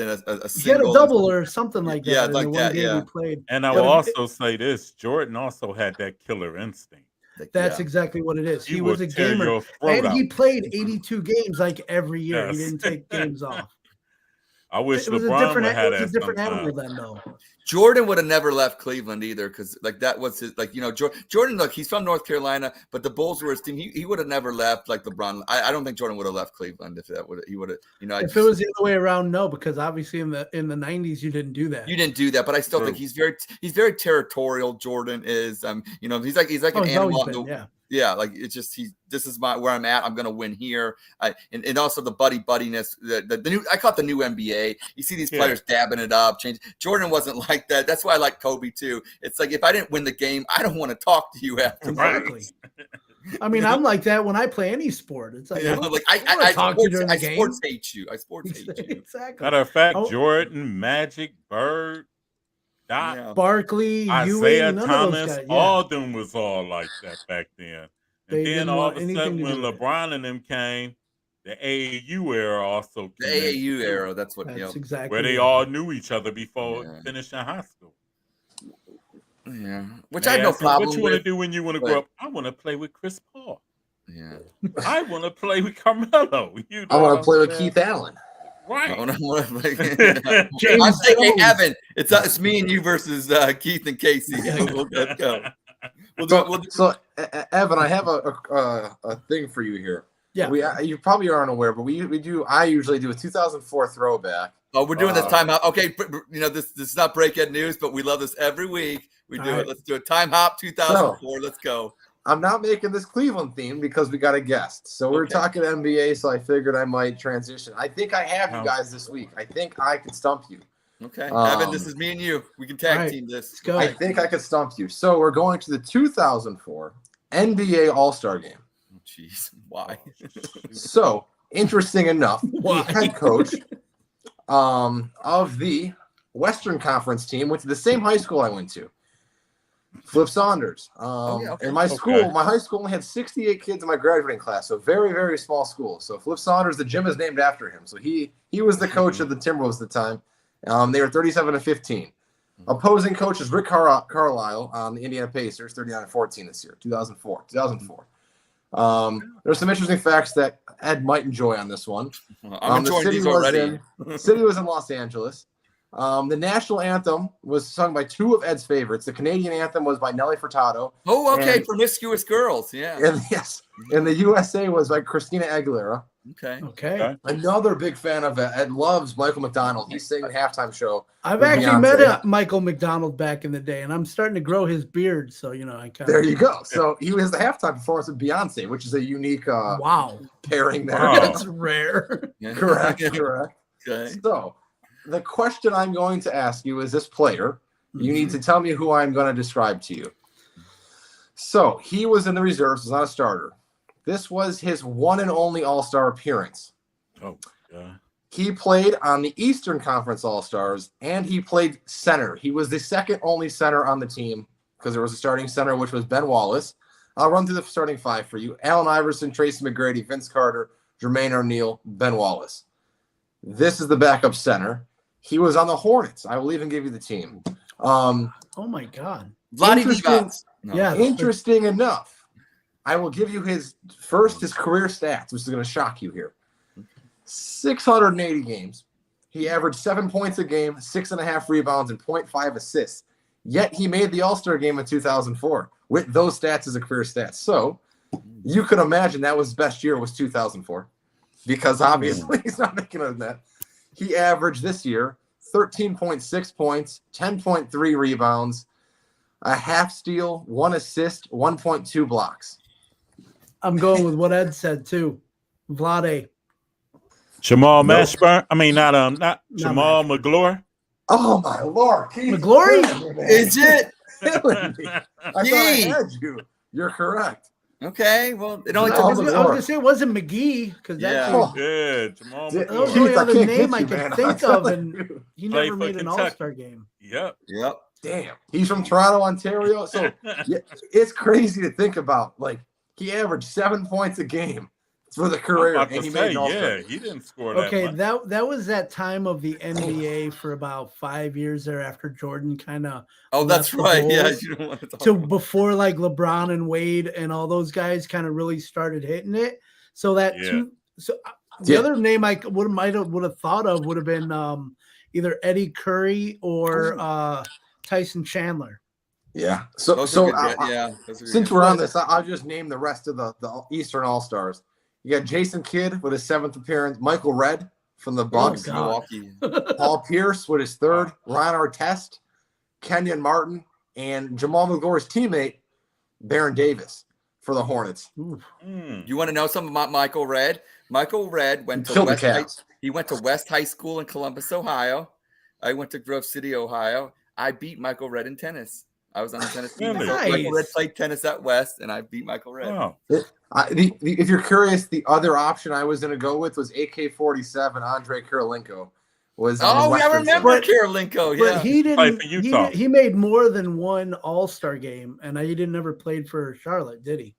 he had a double or something like that. Yeah, like that. Yeah. He played. And I will also say this: Jordan also had that killer instinct. That's exactly what it is. He was a gamer, and he played 82 games like every year. Yes. He didn't take games off. I wish LeBron would have had that. It was a different animal then, though. Jordan would have never left Cleveland either, because that was his Jordan. Look, he's from North Carolina, but the Bulls were his team. He would have never left like LeBron. I don't think Jordan would have left Cleveland if he would have. If it was the other way around, no, because obviously in the 90s you didn't do that. You didn't do that, but I still think he's very territorial. Jordan is, he's like an animal. Yeah, like it's just this is where I'm at. I'm gonna win here, and also the buddiness. The new I call it the new NBA. You see these players dabbing it up, change. Jordan wasn't like that. That's why I like Kobe too. It's like if I didn't win the game, I don't want to talk to you after. Exactly. I mean, I'm like that when I play any sport. It's like, I sports hate you. Exactly. Matter of fact, Jordan, Magic, Bird, Doc, Barkley, Isaiah Ewing, none Thomas, of those guys. all of them was all like that back then. And then all of a sudden, when LeBron and them came, the AAU era also came. The AAU era, that's exactly where they all knew each other before finishing high school. Yeah, which I have no problem with. What you want to do when you want to grow up? I want to play with Chris Paul. Yeah. I want to play with Carmelo. I want to play with Keith Allen. Right. I'm saying, hey, Evan, it's me and you versus Keith and Casey. Let's go. So, Evan, I have a thing for you here. Yeah. You probably aren't aware, but I usually do a 2004 throwback. Oh, we're doing this timeout. Okay, this is not breakhead news, but we love this every week. We do it. Let's do a time hop 2004. Let's go. I'm not making this Cleveland theme because we got a guest. So we're talking NBA, so I figured I might transition. I think I have you guys this week. I think I can stump you. Okay. Evan, this is me and you. We can tag team this. Let's go. I think I could stump you. So we're going to the 2004 NBA All-Star Game. Oh, jeez. Why? So, interesting enough, the head coach of the Western Conference team went to the same high school I went to. Flip Saunders. And my high school only had 68 kids in my graduating class, so very, very small school. So Flip Saunders, the gym is named after him. So he was the coach of the Timberwolves at the time. They were 37-15. Opposing coach is Rick Carlisle on the Indiana Pacers, 39-14 this year, 2004. There's some interesting facts that Ed might enjoy on this one. I'm enjoying these already. The city was in Los Angeles. The national anthem was sung by two of Ed's favorites. The Canadian anthem was by Nelly Furtado. Oh, okay. Promiscuous Girls. Yeah. And the USA was by Christina Aguilera. Okay. Another big fan of Ed. Ed loves Michael McDonald. He sang the halftime show. I've actually met Michael McDonald back in the day, and I'm starting to grow his beard. So, I kind of. There you go. So he was the halftime performance of Beyonce, which is a unique pairing there. Wow. That's rare. Correct. Okay. So the question I'm going to ask you is this player. You need to tell me who I'm going to describe to you. So he was in the reserves, was not a starter. This was his one and only All-Star appearance. Oh, yeah. He played on the Eastern Conference All-Stars, and he played center. He was the second only center on the team because there was a starting center, which was Ben Wallace. I'll run through the starting five for you. Allen Iverson, Tracy McGrady, Vince Carter, Jermaine O'Neal, Ben Wallace. This is the backup center. He was on the Hornets. I will even give you the team. Oh, my God. Interesting enough. I will give you his career stats, which is going to shock you here. 680 games. He averaged 7 points a game, 6.5 rebounds, and 0.5 assists. Yet he made the All-Star game in 2004 with those stats as a career stats. So you could imagine that was his best year was 2004 because obviously he's not making it in that. He averaged this year 13.6 points, 10.3 rebounds, a half steal, 1 assist, 1.2 blocks. I'm going with what Ed said too. Vlade. Jamal Mashburn. I mean, not Jamal McGlory. Oh my Lord, McGlory? Is it? I thought I had you. You're correct. Okay, well, it only I was going to say it wasn't McGee because that's Jamal that was the only other name I could think of, and he never made an All-Star game. Yep. Damn, he's from Toronto, Ontario. So it's crazy to think about. Like he averaged 7 points a game for the career, and he made an All-Star. He didn't score that. Okay, much. that was that time of the NBA for about 5 years there after Jordan kind of. Oh, that's right. Yeah, you don't want to talk about before like LeBron and Wade and all those guys kind of really started hitting it. So the other name I would have thought of would have been either Eddie Curry or Tyson Chandler. Yeah. Since we're on this, I'll just name the rest of the Eastern All-Stars. You got Jason Kidd with his 7th appearance, Michael Redd from the Bucks, Milwaukee, Paul Pierce with his 3rd, Ryan Artest, Kenyon Martin, and Jamal McGlory's teammate, Baron Davis for the Hornets. You want to know something about Michael Redd? Michael Redd went to West High School in Columbus, Ohio. I went to Grove City, Ohio. I beat Michael Redd in tennis. I was on the tennis team. Really? So Nice. Michael Red played tennis at West, and I beat Michael Red. Wow. If you're curious, the other option I was going to go with was AK-47. Andre Kirilenko was. On the Oh, I Western remember side. Kirilenko. Yeah. But he Played didn't. for Utah. He made more than one All-Star game, and he didn't ever played for Charlotte, did he?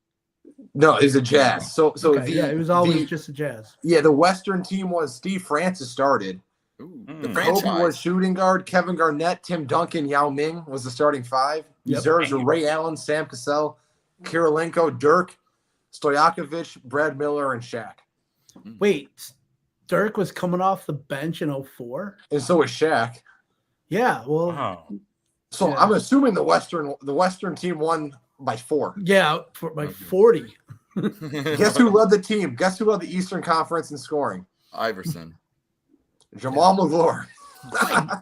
No, he's a Jazz. So Okay, it was always just a Jazz. the Western team was Steve Francis started. Ooh, Mm. the Kobe franchise. was shooting guard. Kevin Garnett, Tim Duncan, Yao Ming was the starting five. Yep. Reserves were Ray Allen, Sam Cassell, Kirilenko, Dirk, Stojakovic, Brad Miller, and Shaq. Wait, Dirk was coming off the bench in 04? And so was Shaq. Yeah, well, Wow. So Yeah. I'm assuming the Western team won by 4. yeah, for like 40. Guess who led the team? Guess who led the Eastern Conference in scoring? Iverson. Jamal McGlure.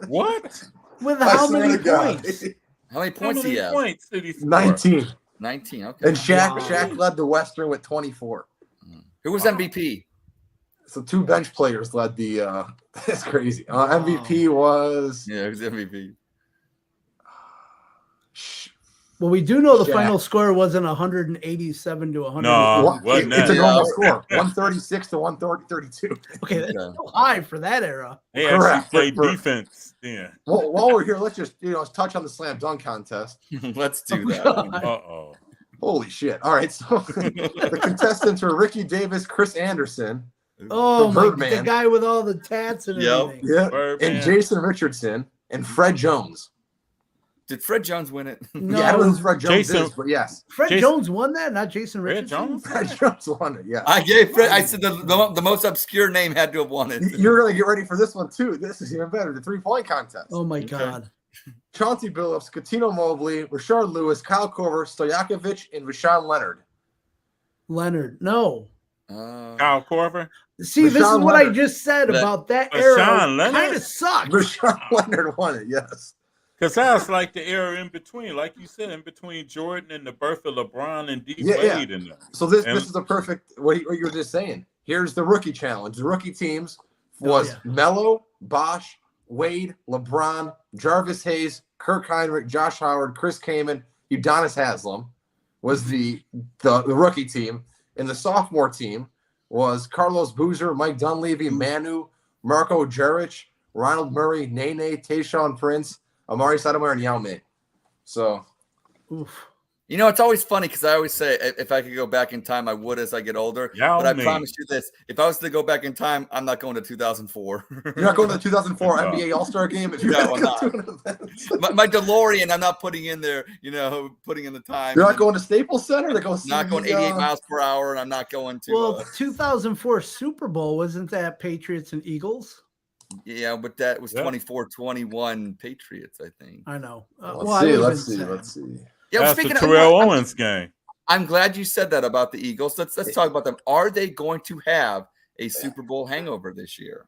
What? With I how swear many to God. points? How many How points many he have? points did he score? 19. 19. Okay. And Shaq Wow. Shaq led the Western with 24. Who was MVP? So 2 bench players led the that's crazy. MVP was Yeah, it was MVP. Well, we do know the Shaq. final score wasn't 187 to 100. No. wasn't it's a that? normal score. 136 to 132. Okay, that's Okay. so high for that era. They actually Correct. played For- defense then. Well, while we're here, let's just touch on the slam dunk contest. Let's do that. God. Uh-oh. Holy shit! All right, so the contestants were Ricky Davis, Chris Anderson, Oh, The my, Birdman. the guy with all the tats and Yep. everything. yeah, Birdman. and Jason Richardson and Fred Jones. Did Fred Jones win it? No, Yeah, I don't know who Fred Jones Jason- is, but yes, Fred Jason- Jones won that, not Jason Fred Richardson. Jones? Fred Jones won it. Yeah, I gave Fred. I said the most obscure name had to have won it. you're gonna get ready for this one too. This is even better. The 3-point contest. Oh my Okay. God! Chauncey Billups, Katino Mobley, Rashard Lewis, Kyle Korver, Stojakovic, and Rashawn Leonard. Leonard, no. Kyle Korver. See, this is Rashawn what I Leonard. just said But- about that Rashawn era. Leonard? Kind of sucks. Rashawn Leonard won it. Yes. Because that's like the era in between, like you said, in between Jordan and the birth of LeBron and D Yeah, yeah. Wade and them. So this And- is a perfect what you were just saying. Here's the rookie challenge. The rookie teams was Melo, Bosch, Wade, LeBron, Jarvis Hayes, Kirk Heinrich, Josh Howard, Chris Kaman, Udonis Haslem was the rookie team. And the sophomore team was Carlos Boozer, Mike Dunleavy, Manu, Marco Jaric, Ronald Murray, Nene, Tayshaun Prince, Amari Stoudemire, and Yao Ming. So Oof. You know, it's always funny because I always say if I could go back in time, I would as I get older. Yao But I Ming. promise you this: if I was to go back in time, I'm not going to 2004. you're not going to the 2004 No. NBA All-Star game if you're No, going I'm to an event. my DeLorean, I'm not putting in there. Putting in the time. You're not going to Staples Center to go see Not going the, 88 miles per hour, and I'm not going to. Well, 2004 Super Bowl, wasn't that Patriots and Eagles? Yeah, but that was Yeah. 24-21 Patriots, I think. I know. Let's see. Yeah, That's speaking the of, Terrell Owens game. I'm glad you said that about the Eagles. Let's talk about them. Are they going to have a Super Bowl hangover this year?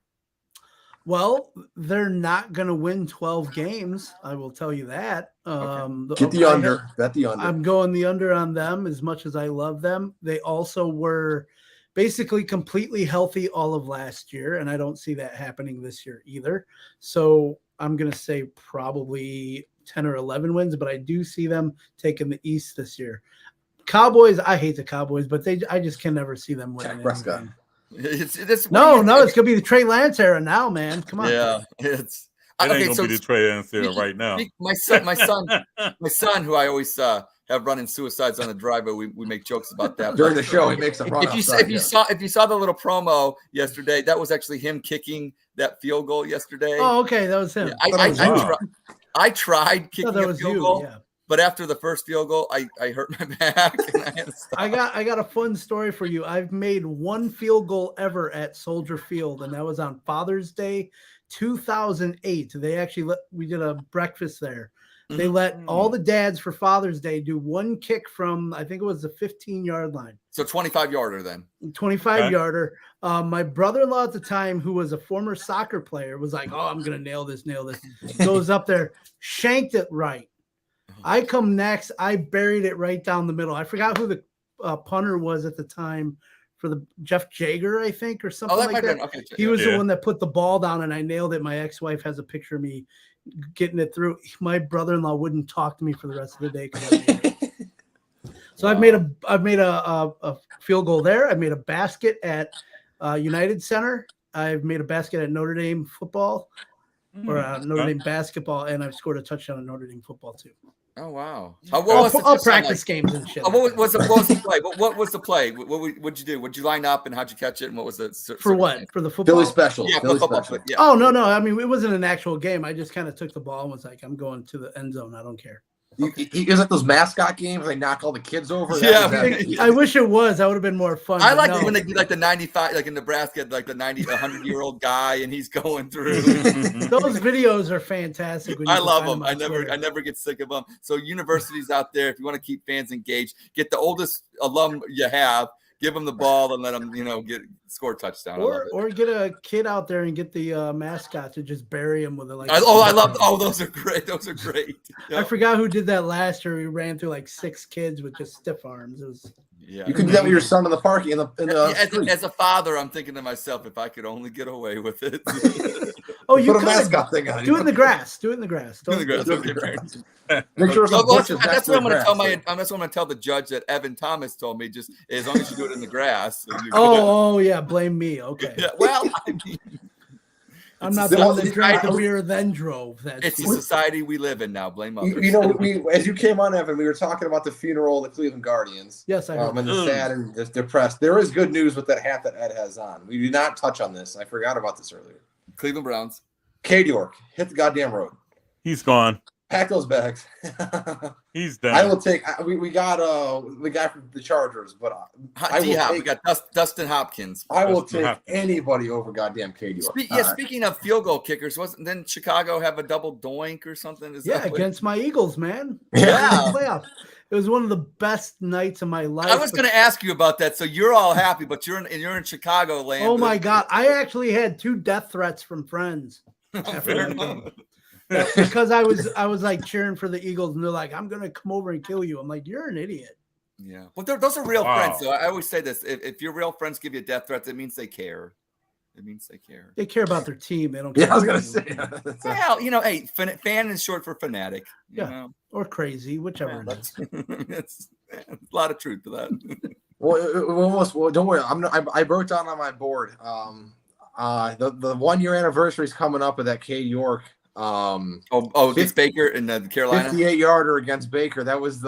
Well, they're not going to win 12 games. I will tell you that. Get the under. Bet the under. I'm going the under on them as much as I love them. They also were basically completely healthy all of last year, and I don't see that happening this year either. So I'm going to say probably 10 or 11 wins, but I do see them taking the East this year. Cowboys, I hate the Cowboys, but I just can never see them winning. Dak Prescott. anything. It's No, it's going to be the Trey Lance era now, man. Come on. Yeah, it's It ain't okay. gonna So be the Trey Ansel right now. my son, who I always have running suicides on the driveway. We make jokes about that During the show, he makes a run If outside, you saw the little promo yesterday, that was actually him kicking that field goal yesterday. Oh, okay. That was him. Yeah, That was you. I tried Oh, kicking that a was field you. goal, Yeah. but after the first field goal, I hurt my back. And I had to stop. I got a fun story for you. I've made one field goal ever at Soldier Field, and that was on Father's Day, 2008. We did a breakfast there. They let all the dads for Father's Day do one kick from, I think it was the 15-yard line. So 25-yarder then. 25-yarder. My brother-in-law at the time, who was a former soccer player, was like, "Oh, I'm gonna nail this." Goes up there, shanked it right. I come next. I buried it right down the middle. I forgot who the punter was at the time for the Jeff Jager, I think, or something Oh, that like might that. have been okay. He was the one that put the ball down, and I nailed it. My ex-wife has a picture of me getting it through. My brother-in-law wouldn't talk to me for the rest of the day. So wow. I've made a field goal there. I've made a basket at United Center. I've made a basket at Notre Dame football or Notre Dame basketball, and I've scored a touchdown at Notre Dame football too. Oh wow! I'll practice games and shit. What was the play? What was the play? What'd you do? What'd you line up and how'd you catch it? And what was the for what? For the football? Philly special. Yeah, Philly football. special. Yeah. Oh no! I mean, it wasn't an actual game. I just kind of took the ball and was like, "I'm going to the end zone. I don't care." It was like those mascot games. They knock all the kids over. Yeah, I wish it was. That would have been more fun. I like it when they do like the 95, like in Nebraska, like the 100-year-old guy, and he's going through. Those videos are fantastic. I love them. I never get sick of them. So universities out there, if you want to keep fans engaged, get the oldest alum you have, give them the ball and let them, score a touchdown. Or get a kid out there and get the mascot to just bury him with it. Like, I love. Oh, those are great. Those are great. I forgot who did that last year. We ran through like 6 kids with just stiff arms. It was. Yeah. You can do that with your son in the park as a father, I'm thinking to myself, if I could only get away with it. Oh, you put a mascot thing on. Do it in the grass. Do it in the grass. Do it in the grass. Make sure that's what I'm going to tell that's what I'm going to tell the judge that Evan Thomas told me. Just as long as you do it in the grass. Oh yeah, blame me. Okay. Yeah, well, I mean, I'm not the one that drank the beer then drove. It's the society we live in now. Blame others. As you came on, Evan, we were talking about the funeral of the Cleveland Guardians. Yes, I heard. And the sad and the depressed. There is good news with that hat that Ed has on. We did not touch on this. I forgot about this earlier. Cleveland Browns. Cade York hit the goddamn road. He's gone. Pack those bags. He's done. I will take. We got the guy from the Chargers, but we got Dustin Hopkins. I will take anybody over goddamn Cade York. Speaking of field goal kickers, didn't Chicago have a double doink or something? Against my Eagles, man. Yeah. It was one of the best nights of my life. I was going to ask you about that. So you're all happy, but you're in Chicago land. Oh my God! I actually had 2 death threats from friends. Because I was like cheering for the Eagles, and they're like, "I'm gonna come over and kill you." I'm like, "You're an idiot." Yeah, well, those are real friends. So I always say this: if your real friends give you death threats, it means they care. It means they care. They care about their team. They don't care. Yeah, I was gonna say. Well, hey, fan is short for fanatic. You know? Or crazy, whichever. It's a lot of truth to that. Well, don't worry. I wrote down on my board. The 1-year anniversary is coming up of that Cade York. Against Baker in the Carolina 58-yarder against Baker. That was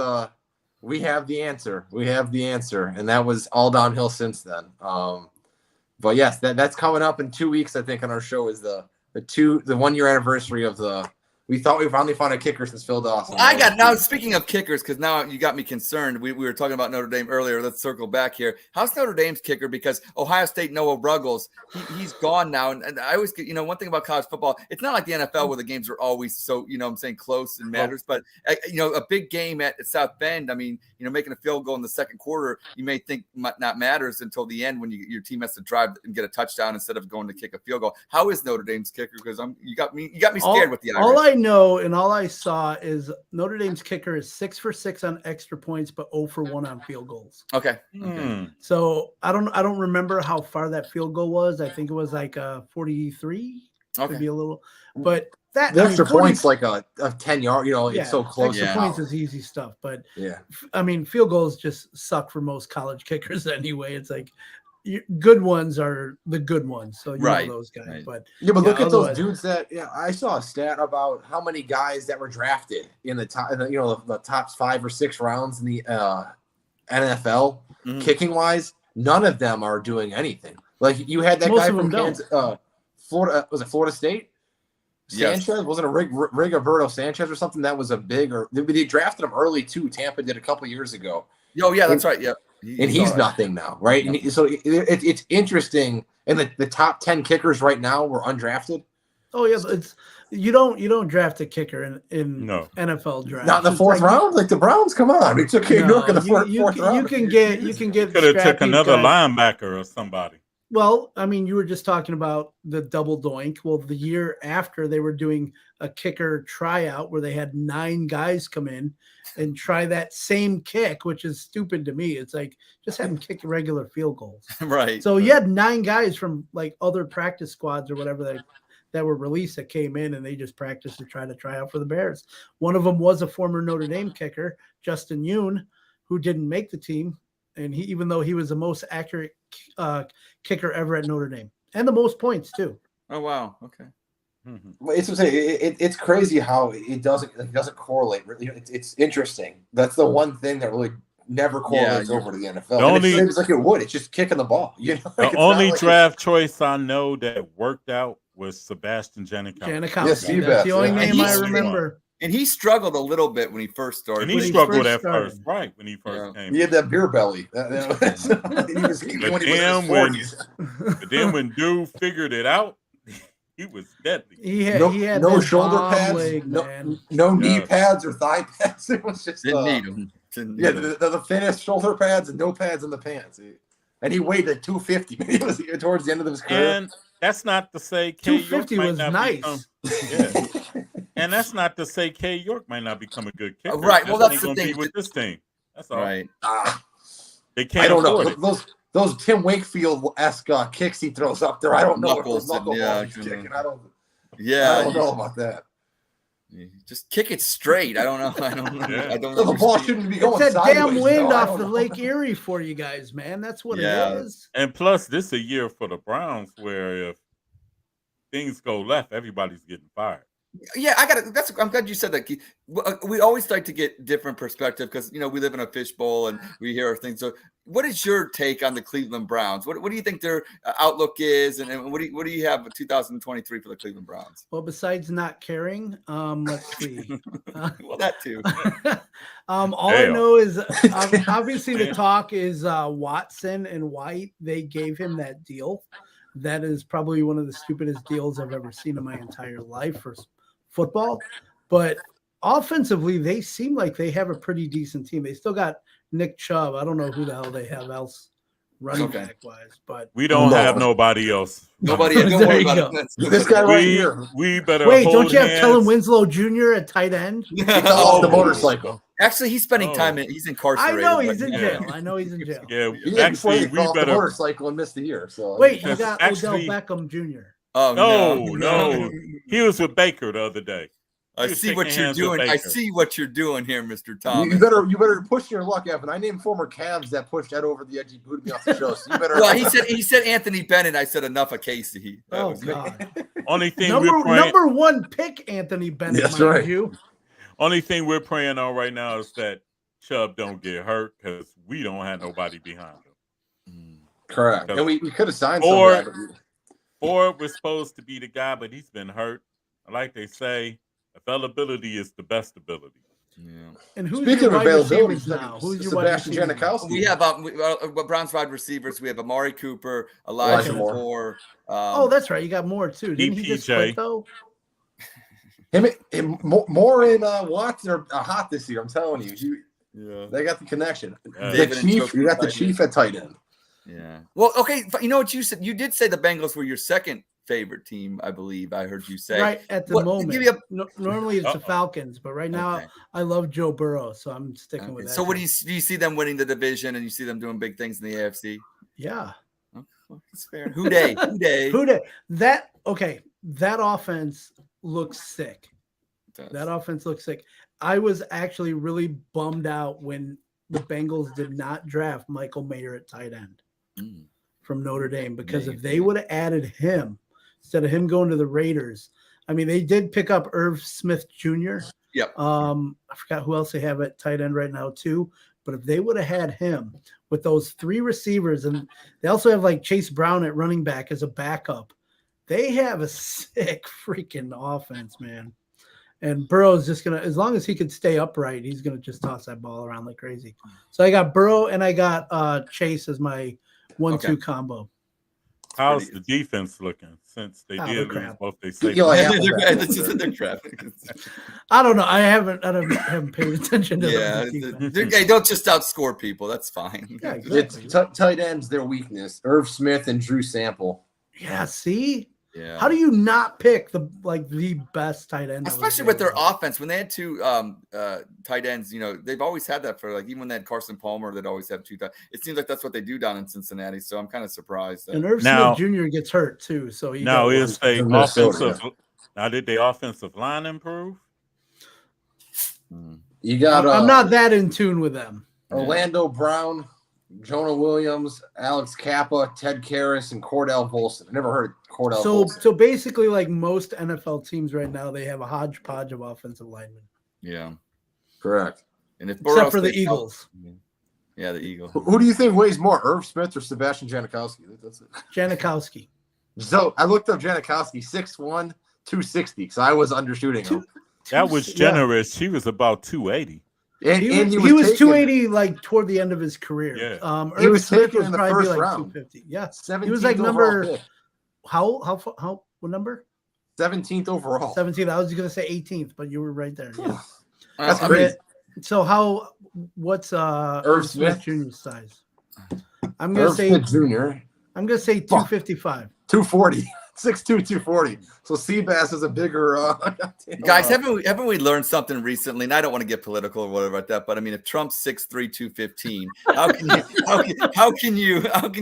we have the answer, and that was all downhill since then. But yes, that's coming up in 2 weeks. I think on our show is the 1-year anniversary of the. We thought we finally found a kicker since Phil Dawson. Now speaking of kickers, because now you got me concerned. We were talking about Notre Dame earlier. Let's circle back here. How's Notre Dame's kicker? Because Ohio State Noah Ruggles, he's gone now. And I always get, one thing about college football, it's not like the NFL where the games are always so, close and matters. But, a big game at South Bend, I mean, making a field goal in the second quarter, you may think not matters until the end when your team has to drive and get a touchdown instead of going to kick a field goal. How is Notre Dame's kicker? Because you got me scared with the Irish. All I know and all I saw is Notre Dame's kicker is 6 for 6 on extra points, but 0 for 1 on field goals. Okay. So I don't remember how far that field goal was. I think it was like 43. Okay. Maybe a little, but that the extra points like a 10-yard. It's so close. Extra points is easy stuff, but yeah, I mean field goals just suck for most college kickers anyway. It's like. Good ones are the good ones, so you know those guys. Right. But look at those dudes that I saw a stat about how many guys that were drafted in the top, the top 5 or 6 rounds in the NFL, kicking wise. None of them are doing anything. Like you had that guy from Kansas, Florida. Was it Florida State? Sanchez, wasn't it Rigoberto Sanchez or something? That was a big, or they drafted him early too. Tampa did a couple years ago. Oh yeah, that's right. Yeah. He's nothing now, right? Yeah. And so it's interesting. And the top 10 kickers right now were undrafted. Oh yeah, but you don't draft a kicker in NFL draft. Not in the 4th round, like the Browns. Come on, we took Cade York in the fourth round. You can get. Could have took another linebacker or somebody. Well, I mean, you were just talking about the double doink. Well, the year after they were doing a kicker tryout where they had 9 guys come in and try that same kick, which is stupid to me. It's like just have them kick regular field goals. Right. So you had 9 guys from like other practice squads or whatever that were released that came in and they just practiced to try out for the Bears. One of them was a former Notre Dame kicker, Justin Yoon, who didn't make the team. And even though he was the most accurate kicker ever at Notre Dame and the most points too. Oh, wow. Okay. It's crazy how it doesn't correlate. It's interesting. That's the one thing that really never correlates over to the NFL. It seems like it would. It's just kicking the ball. You know, the only draft choice I know that worked out was Sebastian Janikowski. Yes, that's the only name I remember. And he struggled a little bit when he first started. And he struggled at first, right? When he first came, he had that beer belly. But then when dude figured it out, he was deadly. He had no shoulder pads, leg, no knee pads or thigh pads. It was just didn't need them. The thinnest shoulder pads and no pads in the pants. And he weighed at 250. He was towards the end of his career. And that's not to say 250 was nice. And that's not to say K York might not become a good kicker. Right. Well, that's the thing with this team. That's all. Right. They can't. I don't know those Tim Wakefield-esque kicks he throws up there. I don't know. Knuckles he's kicking. I don't know about that. Just kick it straight. I don't know. I don't know. Yeah. I don't know. The ball shouldn't be going sideways. It's a damn wind off the know. Lake Erie for you guys, man. That's what it is. And plus, this is a year for the Browns where if things go left, everybody's getting fired. Yeah, I'm glad you said that. We always like to get different perspective because we live in a fishbowl and we hear things. So, what is your take on the Cleveland Browns? What do you think their outlook is, and what do you have for 2023 for the Cleveland Browns? Well, besides not caring, let's see. Well, that too. I know is obviously the talk is Watson and White. They gave him that deal. That is probably one of the stupidest deals I've ever seen in my entire life for football. But offensively, they seem like they have a pretty decent team. They still got Nick Chubb. I don't know who the hell they have else running back wise, but we don't have nobody else. Nobody else. Don't worry about it. This guy right here. We better wait. hold Don't you have hands. Kellen Winslow Jr. at tight end? He's off the motorcycle. Actually, he's spending time he's incarcerated. I know he's in jail. I know he's in jail. Yeah, actually, we off better the motorcycle and missed the year. So wait, you got Odell Beckham Jr. Oh no. He was with Baker the other day. I see what you're doing. I see what you're doing here, Mr. Thomas. You better push your luck, Evan. I named former Cavs that pushed Ed over the edge. He booted me off the show. So you better. Well, he said Anthony Bennett. I said enough of Casey. Oh God. Only thing number 1 pick, Anthony Bennett. That's right. You. Only thing we're praying on right now is that Chubb don't get hurt because we don't have nobody behind him. Correct. And we could have signed Ford was supposed to be the guy, but he's been hurt. Like they say, availability is the best ability. Yeah. And who's Speaking your of wide availability, receivers now? Who's your wide Sebastian Janikowski. We have Browns wide receivers. We have Amari Cooper, Elijah Moore. Oh, that's right. You got more too. Didn't he just quit though? Him more in Watson are hot this year. I'm telling you. They got the connection. The Chief, you got the Chief at tight end. Yeah. Well, okay. You know what you said? You did say the Bengals were your second favorite team, I believe. I heard you say. Right at the moment. Normally it's the Falcons, but right now I love Joe Burrow, so I'm sticking with that. So, do you see them winning the division, and you see them doing big things in the AFC? Yeah. That's fair. Who day? That offense looks sick. That offense looks sick. I was actually really bummed out when the Bengals did not draft Michael Mayer at tight end from Notre Dame, because if they would have added him instead of him going to the Raiders, I mean, they did pick up Irv Smith Jr. Yep. I forgot who else they have at tight end right now too. But if they would have had him with those 3 receivers, and they also have like Chase Brown at running back as a backup, they have a sick freaking offense, man. And Burrow's just going to, as long as he could stay upright, he's going to just toss that ball around like crazy. So I got Burrow and I got Chase as my 1-2 combo. How's the defense looking since they did lose crap. both they say? They're crap. I don't know. I haven't paid attention to them. Hey, don't just outscore people. That's fine. Yeah, exactly. It's tight ends, their weakness. Irv Smith and Drew Sample. Yeah, see? Yeah. How do you not pick the best tight end? Especially with their offense. When they had two tight ends, they've always had that for even when they had Carson Palmer, they'd always have two tight. It seems like that's what they do down in Cincinnati. So I'm kind of surprised. And Irv Smith Jr. gets hurt too. So did the offensive line improve? You got I'm not that in tune with them. Orlando Brown, Jonah Williams, Alex Kappa, Ted Karras, and Cordell Volson. I never heard of Cordell Volson. So basically, like most NFL teams right now, they have a hodgepodge of offensive linemen. Yeah. Correct. And except for the Eagles. Yeah, the Eagles. Who do you think weighs more, Irv Smith or Sebastian Janikowski? That's it. Janikowski. So I looked up Janikowski, 6'1", 260. So I was undershooting him. That was generous. She was about 280. And he was 280 toward the end of his career. Yeah. He was taken in the first round. 250. Yeah. 17th He was number pick. How what number? 17th overall. 17th. I was going to say 18th, but you were right there. Yeah. That's crazy. So what's Irv Smith Jr.'s size? I'm going to say Smith Jr. I'm going to say 255. 240. 6'2", 240. So Seabass is a bigger guys, haven't we learned something recently? And I don't want to get political or whatever like that, but I mean, if Trump's 6'3", 215, how can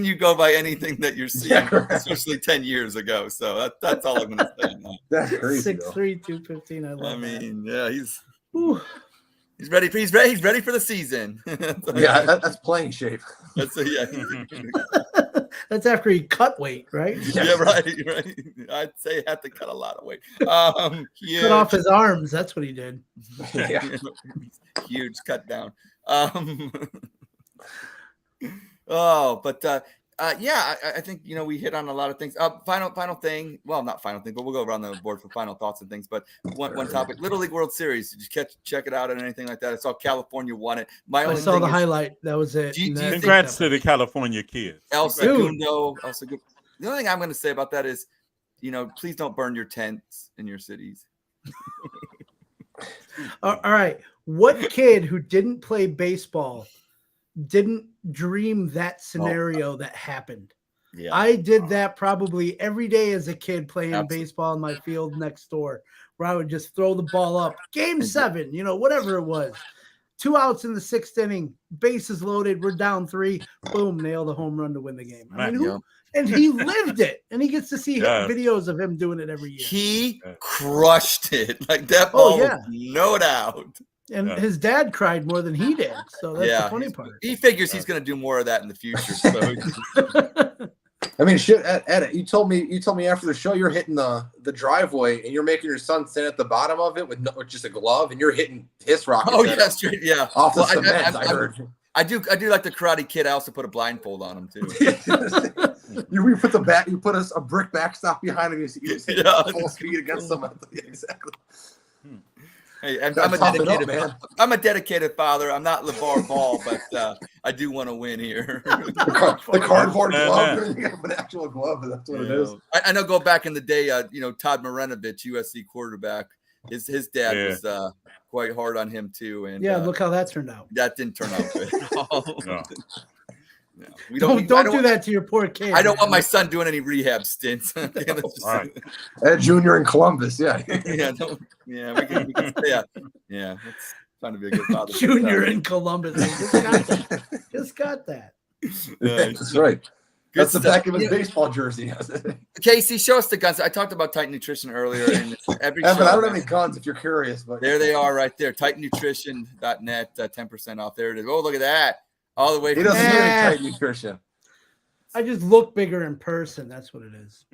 you go by anything that you're seeing, especially 10 years ago? So that's all I'm going to say. That's crazy. 6'3", 215. I love yeah, he's ready. He's ready for the season. That's playing shape. That's after he cut weight, right? Yeah, right. I'd say he had to cut a lot of weight. Cut off his arms. That's what he did. Huge cut down. I think we hit on a lot of things. Final thing. Well, not final thing, but we'll go around the board for final thoughts and things. But one topic: Little League World Series. Did you check it out or anything like that? I saw California won it. I saw the highlight. That was it. Congrats to the California kids. El Segundo. The only thing I'm going to say about that is, please don't burn your tents in your cities. All right. What kid who didn't play baseball didn't dream that scenario that happened? Yeah. I did that probably every day as a kid playing baseball in my field next door, where I would just throw the ball up. Game 7, whatever it was. 2 outs in the 6th inning, bases loaded, we're down 3, boom, nail the home run to win the game. And he lived it, and he gets to see videos of him doing it every year. He crushed it. Like that ball, was no doubt. And his dad cried more than he did. So that's the funny part. He figures he's going to do more of that in the future. So. I mean, shit, Ed, you told me after the show you're hitting the driveway and you're making your son stand at the bottom of it with just a glove and you're hitting piss rockets. Oh, yeah, straight. Yeah. Off the cement, I heard. I do like the Karate Kid. I also put a blindfold on him too. You put a brick backstop behind him. You full speed against someone. Yeah, exactly. Hey, I'm a dedicated father. I'm not LeVar Ball, but I do want to win here. the cardboard glove. You got an actual glove. That's what it is. I know. Go back in the day, Todd Marinovich, USC quarterback. His dad was quite hard on him too. And look how that turned out. That didn't turn out good. No. No. Don't do that to your poor kid. I don't want my son doing any rehab stints. Right. Ed Jr. in Columbus, we can that's trying to be a good father. Junior in Columbus. Just got that. That's right. That's the back of his baseball jersey. Casey, show us the guns. I talked about Titan Nutrition earlier. And every Evan, I don't have any guns if you're curious. But there they are right there. TitanNutrition.net, 10% off. There it is. Oh, look at that. All the way. He doesn't need any Titan Nutrition. I just look bigger in person. That's what it is.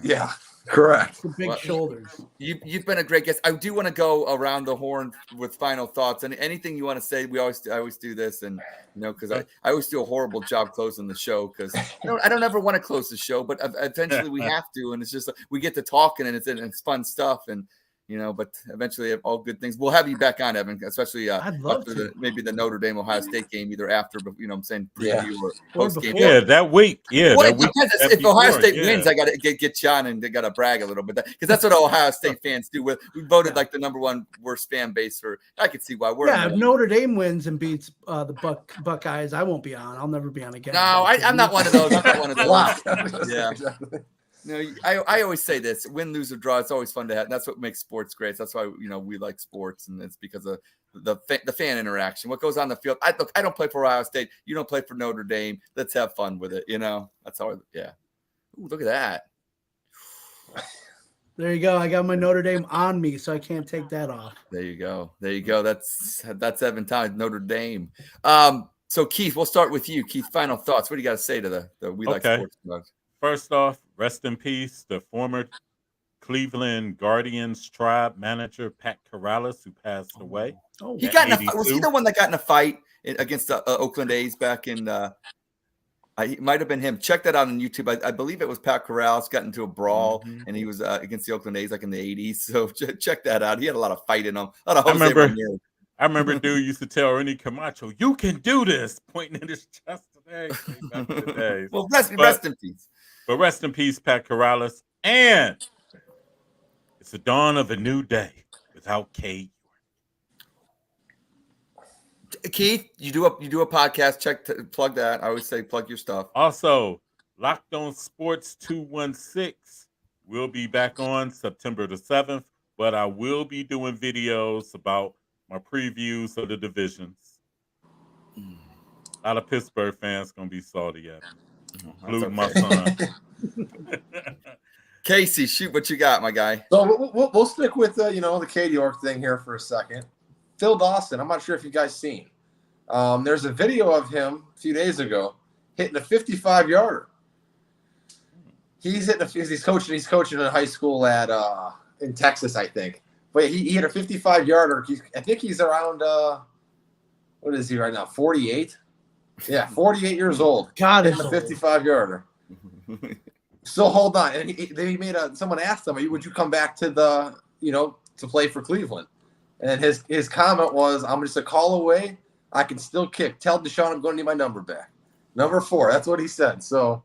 Yeah, correct. The big shoulders. You've been a great guest. I do want to go around the horn with final thoughts and anything you want to say. I always do this, and because I always do a horrible job closing the show because I don't ever want to close the show, but eventually we have to, and it's just we get to talking and it's fun stuff, and but eventually all good things. We'll have you back on, Evan, especially I'd love after maybe the Notre Dame Ohio State game, either after, but I'm saying preview or Or post game. before. Yeah, that week. Yeah, Well, that it week. depends. that If Ohio before, State yeah. wins, I got to get you on and they got to brag a little bit because that's what Ohio State fans do. We voted like the #1 worst fan base for. I could see why we're. Yeah, if Notre Dame wins and beats the Buckeyes, I won't be on. I'll never be on again. No, I'm not one of those. I'm not one of those. Wow. Yeah. Exactly. No, I always say this: win, lose, or draw. It's always fun to have. That's what makes sports great. That's why we like sports, and it's because of the fan interaction. What goes on the field. I don't play for Ohio State. You don't play for Notre Dame. Let's have fun with it. That's how. Yeah. Ooh, look at that. There you go. I got my Notre Dame on me, so I can't take that off. There you go. That's Evan Town, Notre Dame. So Keith, we'll start with you. Keith, final thoughts. What do you got to say to the We Like Sports Club? First off, rest in peace, the former Cleveland Guardians tribe manager, Pat Corrales, who passed away. Oh, He got in a fight. Was he the one that got in a fight against the Oakland A's back in it might have been him. Check that out on YouTube. I believe it was Pat Corrales got into a brawl, and he was against the Oakland A's like in the 80s. So check that out. He had a lot of fight in him. A lot of I remember dude used to tell Ernie Camacho, "You can do this," pointing at his chest today. Back in the days. Well, rest in peace. But rest in peace, Pat Corrales. And it's the dawn of a new day without K. Keith, you do a podcast. Plug that. I always say plug your stuff. Also, Locked On Sports 216 will be back on September the 7th, but I will be doing videos about my previews of the divisions. A lot of Pittsburgh fans gonna be salty at me, including my son. Casey, shoot what you got, my guy. So we'll stick with the Katie York thing here for a second. Phil Dawson, I'm not sure if you guys seen. There's a video of him a few days ago hitting a 55-yarder. He's coaching in high school at in Texas, I think. But he hit a 55-yarder. I think he's around what is he right now? 48. Yeah, 48 years old. God, hitting a 55-yarder. So hold on, and they made someone asked him, "Would you come back to to play for Cleveland?" And his comment was, "I'm just a call away. I can still kick. Tell Deshaun I'm going to need my number back. Number 4." That's what he said. So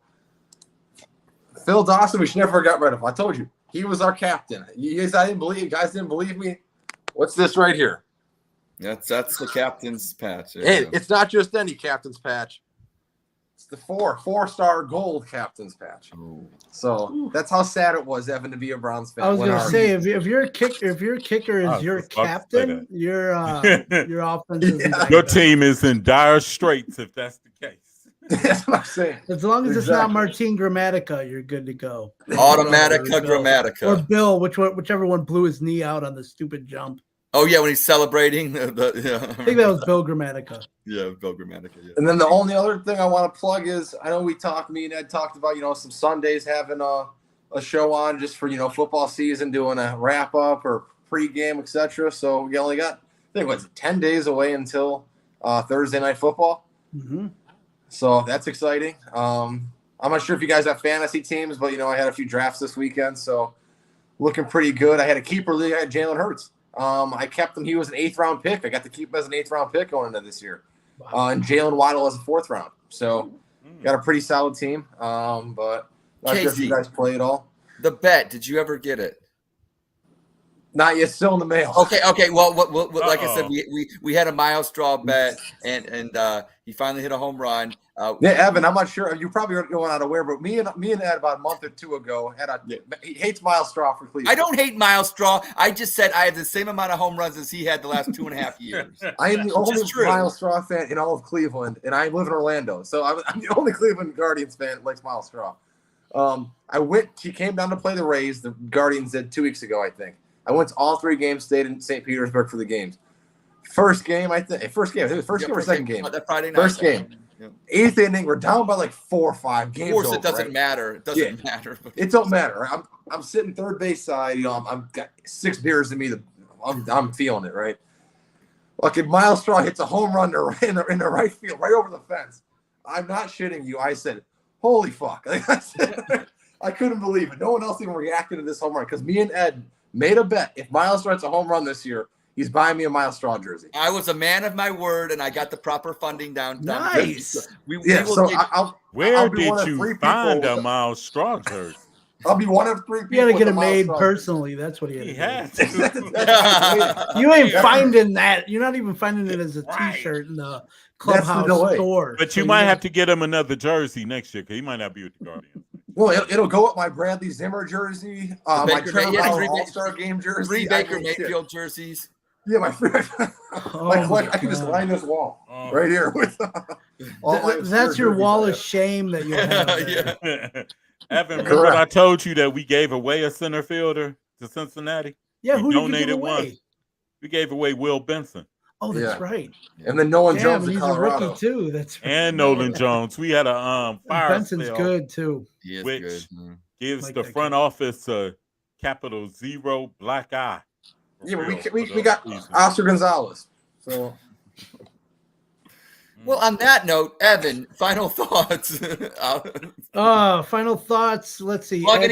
Phil Dawson, we should never got rid of him. I told you he was our captain. You guys didn't believe me. What's this right here? That's the captain's patch. Hey, it's not just any captain's patch. It's the four-star gold captain's patch. Ooh. So that's how sad it was, Evan, to be a Browns fan. I was gonna say if your kicker is your captain, your offense is Your team is in dire straits if that's the case. That's what I'm saying. As long as it's not Martin Gramatica, you're good to go. Automatica Grammatica. Or Bill, whichever one blew his knee out on the stupid jump. Oh yeah, when he's celebrating. I think that was Bill Gramatica. Yeah, Bill Gramatica. Yeah. And then the only other thing I want to plug is I know me and Ed talked about some Sundays having a show on just for football season, doing a wrap up or pregame, etc. So we only got I think 10 days away until Thursday night football. Mm-hmm. So that's exciting. I'm not sure if you guys have fantasy teams, but I had a few drafts this weekend, so looking pretty good. I had a keeper league. I had Jalen Hurts. I kept him. He was an 8th round pick. I got to keep him as an 8th round pick going into this year. And Jalen Waddle as a 4th round. So got a pretty solid team. But not sure if you guys play at all. The bet. Did you ever get it? Not yet. Still in the mail. Okay. Well, like I said, we had a Miles Straw bet, and he finally hit a home run. Yeah, Evan, I'm not sure. You probably aren't going out aware, but me and Ed about a month or two ago he hates Miles Straw for Cleveland. I don't hate Miles Straw. I just said I have the same amount of home runs as he had the last 2.5 years. I am the only Miles Straw fan in all of Cleveland, and I live in Orlando, so I'm the only Cleveland Guardians fan that likes Miles Straw. He came down to play the Rays. The Guardians did 2 weeks ago, I think. I went to all 3 games, stayed in St. Petersburg for the games. First game or second game? That Friday night. First game. Yeah. 8th inning, we're down by 4 or 5 games. Of course, over, it doesn't matter. It doesn't matter. It don't matter. I'm sitting third base side. I'm got 6 beers in me. I'm feeling it, right? Like Miles Straw hits a home run in the right field, right over the fence. I'm not shitting you. I said, "Holy fuck!" I couldn't believe it. No one else even reacted to this home run because me and Ed made a bet. If Miles strikes a home run this year, he's buying me a Miles Straw jersey. I was a man of my word, and I got the proper funding down. Nice. Where did you find a Miles Straw jersey? I'll be one of 3 people. You got to get it made personally. That's what he had to to. do. You ain't finding that. You're not even finding it as a T-shirt in the clubhouse store. But you might have to get him another jersey next year because he might not be with the Guardians. Well, it'll go with my Bradley Zimmer jersey, my Trevor Bauer All-Star Game jersey, 3 Baker Mayfield jerseys. Yeah, I can just line this wall right here with. That's your wall of shame that you have. Yeah. Evan, remember when I told you that we gave away a center fielder to Cincinnati? Yeah, who donated did you give away? one. We gave away Will Benson. Oh, that's right. And then Nolan Jones in he's Colorado. a rookie too. That's right. And Nolan Jones. We had a fire Benson's sale, good too. He is which good. gives the front office a capital 0 black eye. Yeah, but we got Oscar Gonzalez. So. Well, on that note, Evan, final thoughts. Final thoughts. Let's see. Plug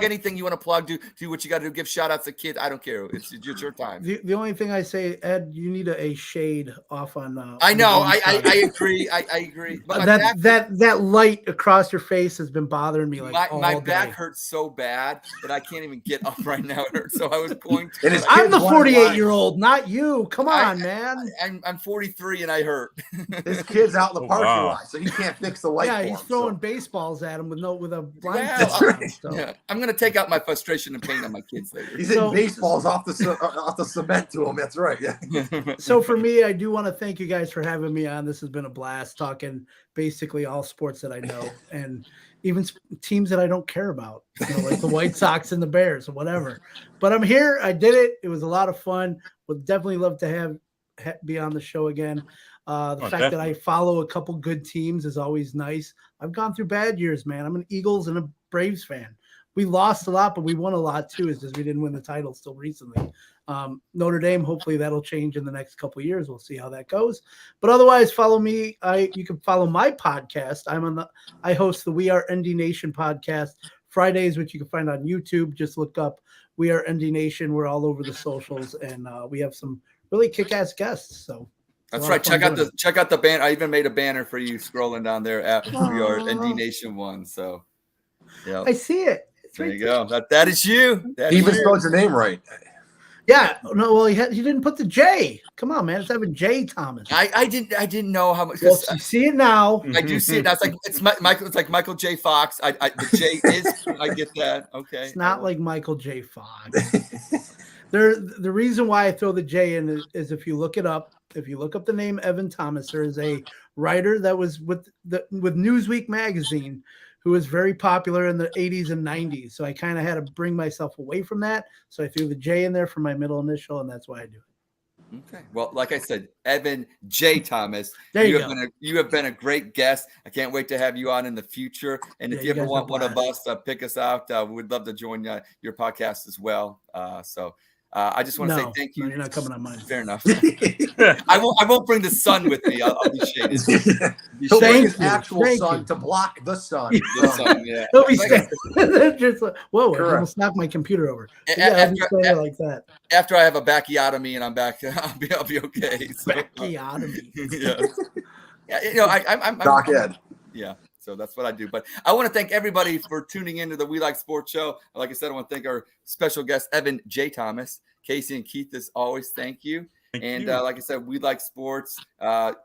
anything you want to plug. Do what you got to do. Give shout outs to kids. I don't care. It's your time. The only thing I say, Ed, you need a shade off on. I know. I agree. I agree. But that light across your face has been bothering me. Like my back hurts so bad that I can't even get up right now. It hurts. So I was going to. I'm the 48-year-old, not you. Come on, man. I'm 43 and I hurt. This kid's out in the parking lot, so he can't fix the light. Yeah, he's throwing baseballs at him with a blindfold. Yeah, I'm gonna take out my frustration and pain on my kids later. He's hitting baseballs off the cement to him. That's right. Yeah. So for me, I do want to thank you guys for having me on. This has been a blast talking basically all sports that I know and even teams that I don't care about, like the White Sox and the Bears or whatever. But I'm here. I did it. It was a lot of fun. Would definitely love to be on the show again. That I follow a couple good teams is always nice. I've gone through bad years, man. I'm an Eagles and a Braves fan. We lost a lot, but we won a lot too. It's just we didn't win the title still recently. Notre Dame, hopefully that'll change in the next couple of years. We'll see how that goes. But otherwise, follow me. You can follow my podcast. I host the We Are ND Nation podcast Fridays, which you can find on YouTube. Just look up We Are ND Nation. We're all over the socials, and we have some really kick-ass guests. So. That's right. Check out the banner. I even made a banner for you scrolling down there at We Are ND Nation 1. So, yeah, I see it. There you go. That is you. He even spelled your name right. Yeah. No. Well, he didn't put the J. Come on, man. It's Evan J. Thomas. I didn't know how much. Well, you see it now. I do see it now. It's Michael. It's like Michael J. Fox. The J is. I get that. Okay. It's not like Michael J. Fox. The reason why I throw the J in is if you look it up. If you look up the name Evan Thomas, there is a writer that was with Newsweek magazine who was very popular in the 80s and 90s. So I kind of had to bring myself away from that. So I threw the J in there for my middle initial, and that's why I do it. Okay. Well, like I said, Evan J. Thomas, you have been a great guest. I can't wait to have you on in the future. And if you ever want one of us to pick us out, we'd love to join your podcast as well. I just want to say thank you. No, you're not coming on mine. Fair enough. I won't bring the sun with me. I'll be shaded. He'll bring his actual sun to block the sun. The sun, yeah. He'll be just like, whoa! I almost knocked my computer over. Like that. After I have a backiotomy and I'm back, I'll be okay. So, backiotomy. Yeah. I'm Doc Ed. Yeah. So that's what I do. But I want to thank everybody for tuning into the We Like Sportz Show. Like I said, I want to thank our special guest, Evan J. Thomas. Casey and Keith, as always, thank you. Thank you. Like I said, We Like Sportz.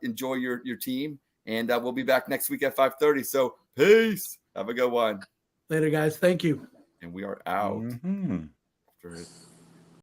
Enjoy your team. And we'll be back next week at 5:30. So peace. Have a good one. Later, guys. Thank you. And we are out. Mm-hmm.